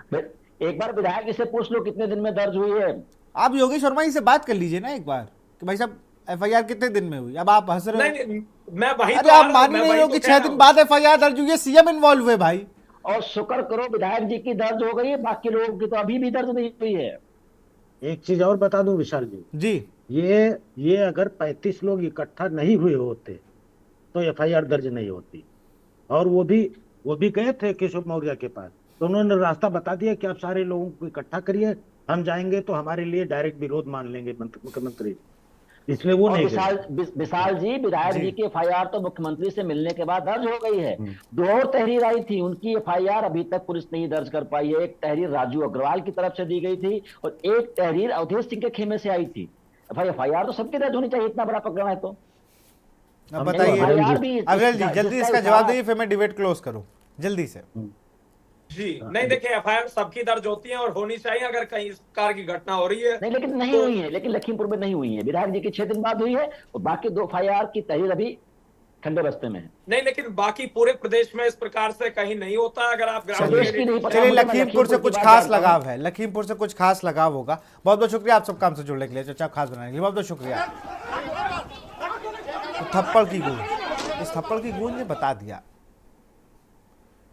एक बार विधायक जी से पूछ लो कितने दिन में दर्ज हुई है। आप योगेश वर्मा जी से बात कर लीजिए ना एक बार कि भाई साहब एफआईआर कितने दिन में हुई। अब आप हंस रहे हो। नहीं, मैं वही अरे तो आ आप रहा हूं, मान ही मैं नहीं वही रहे हो तो कि कह 6 रहा दिन हूं। बाद एफआईआर दर्ज हुई है, सीएम इन्वॉल्व हुए भाई। और शुक्र करो विधायक जी की दर्ज हो गई है, बाकी लोगों की तो अभी भी दर्ज नहीं हुई है। एक चीज और बता दूं विशाल जी, जी ये अगर 35 लोग इकट्ठा नहीं हुए होते तो एफआईआर दर्ज नहीं होती। और वो भी गए थे केशव मौर्य के पास, तो उन्होंने रास्ता बता दिया कि आप सारे लोगों को इकट्ठा करिए, हम जाएंगे तो हमारे लिए डायरेक्ट विरोध मान लेंगे मुख्यमंत्री, इसलिए वो और नहीं विशाल गए। विशाल जी, विधायक जी। जी की एफआईआर तो मुख्यमंत्री से मिलने के बाद दर्ज हो गई है। 2 और तहरीर आई थी, उनकी एफआईआर अभी तक पुलिस नहीं दर्ज कर पाई है। एक तहरीर राजू अग्रवाल की तरफ से दी गई थी, और एक तहरीर अवधेश सिंह के खेमे से आई थी। एफआईआर तो सबकी दर्ज होनी चाहिए, इतना बड़ा प्रकरण है तो। अब बताइए एफआईआर भी अविरल जी, जल्दी जिसका इसका जवाब इशारा- दीजिए, फिर मैं डिबेट क्लोज करूं जल्दी से। जी नहीं देखिए, एफआईआर सबकी दर्ज होती है और होनी चाहिए अगर कहीं इस प्रकार की घटना हो रही है। नहीं, लेकिन नहीं तो- हुई है, लेकिन लखीमपुर में नहीं हुई है। विधायक जी की 6 दिन बाद हुई है, और बाकी 2 एफआईआर की तहरीर अभी ठंडे बस्ते में है। नहीं, लेकिन बाकी पूरे प्रदेश में इस प्रकार से कहीं नहीं होता। अगर आप ग्राउंड प्रदेश की नहीं पता, चलिए मुझे लखीमपुर से की कुछ बात खास जानता हूं। लगाव है, लखीमपुर से कुछ खास लगाव होगा। बहुत बहुत शुक्रिया आप सबका हमसे जुड़ने के लिए, चर्चा खास बनाने के लिए बहुत बहुत शुक्रिया। तो थप्पड़ की गूंज, इस थप्पड़ की गूंज ने बता दिया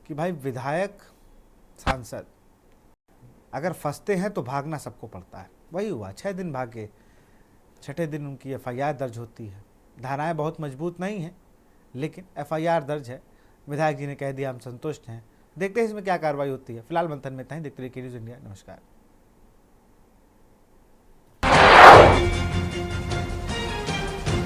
कि भाई विधायक सांसद अगर फंसते हैं तो भागना सबको पड़ता है। वही हुआ, 6 दिन भागे, 6ठे दिन उनकी एफआईआर दर्ज होती है। धाराएं बहुत मजबूत नहीं हैं, लेकिन एफआईआर दर्ज है। विधायक जी ने कह दिया हम संतुष्ट हैं। देखते हैं इसमें क्या कार्रवाई होती है। फिलहाल मंथन में इतना ही। देखते रहिए के न्यूज़ इंडिया। नमस्कार।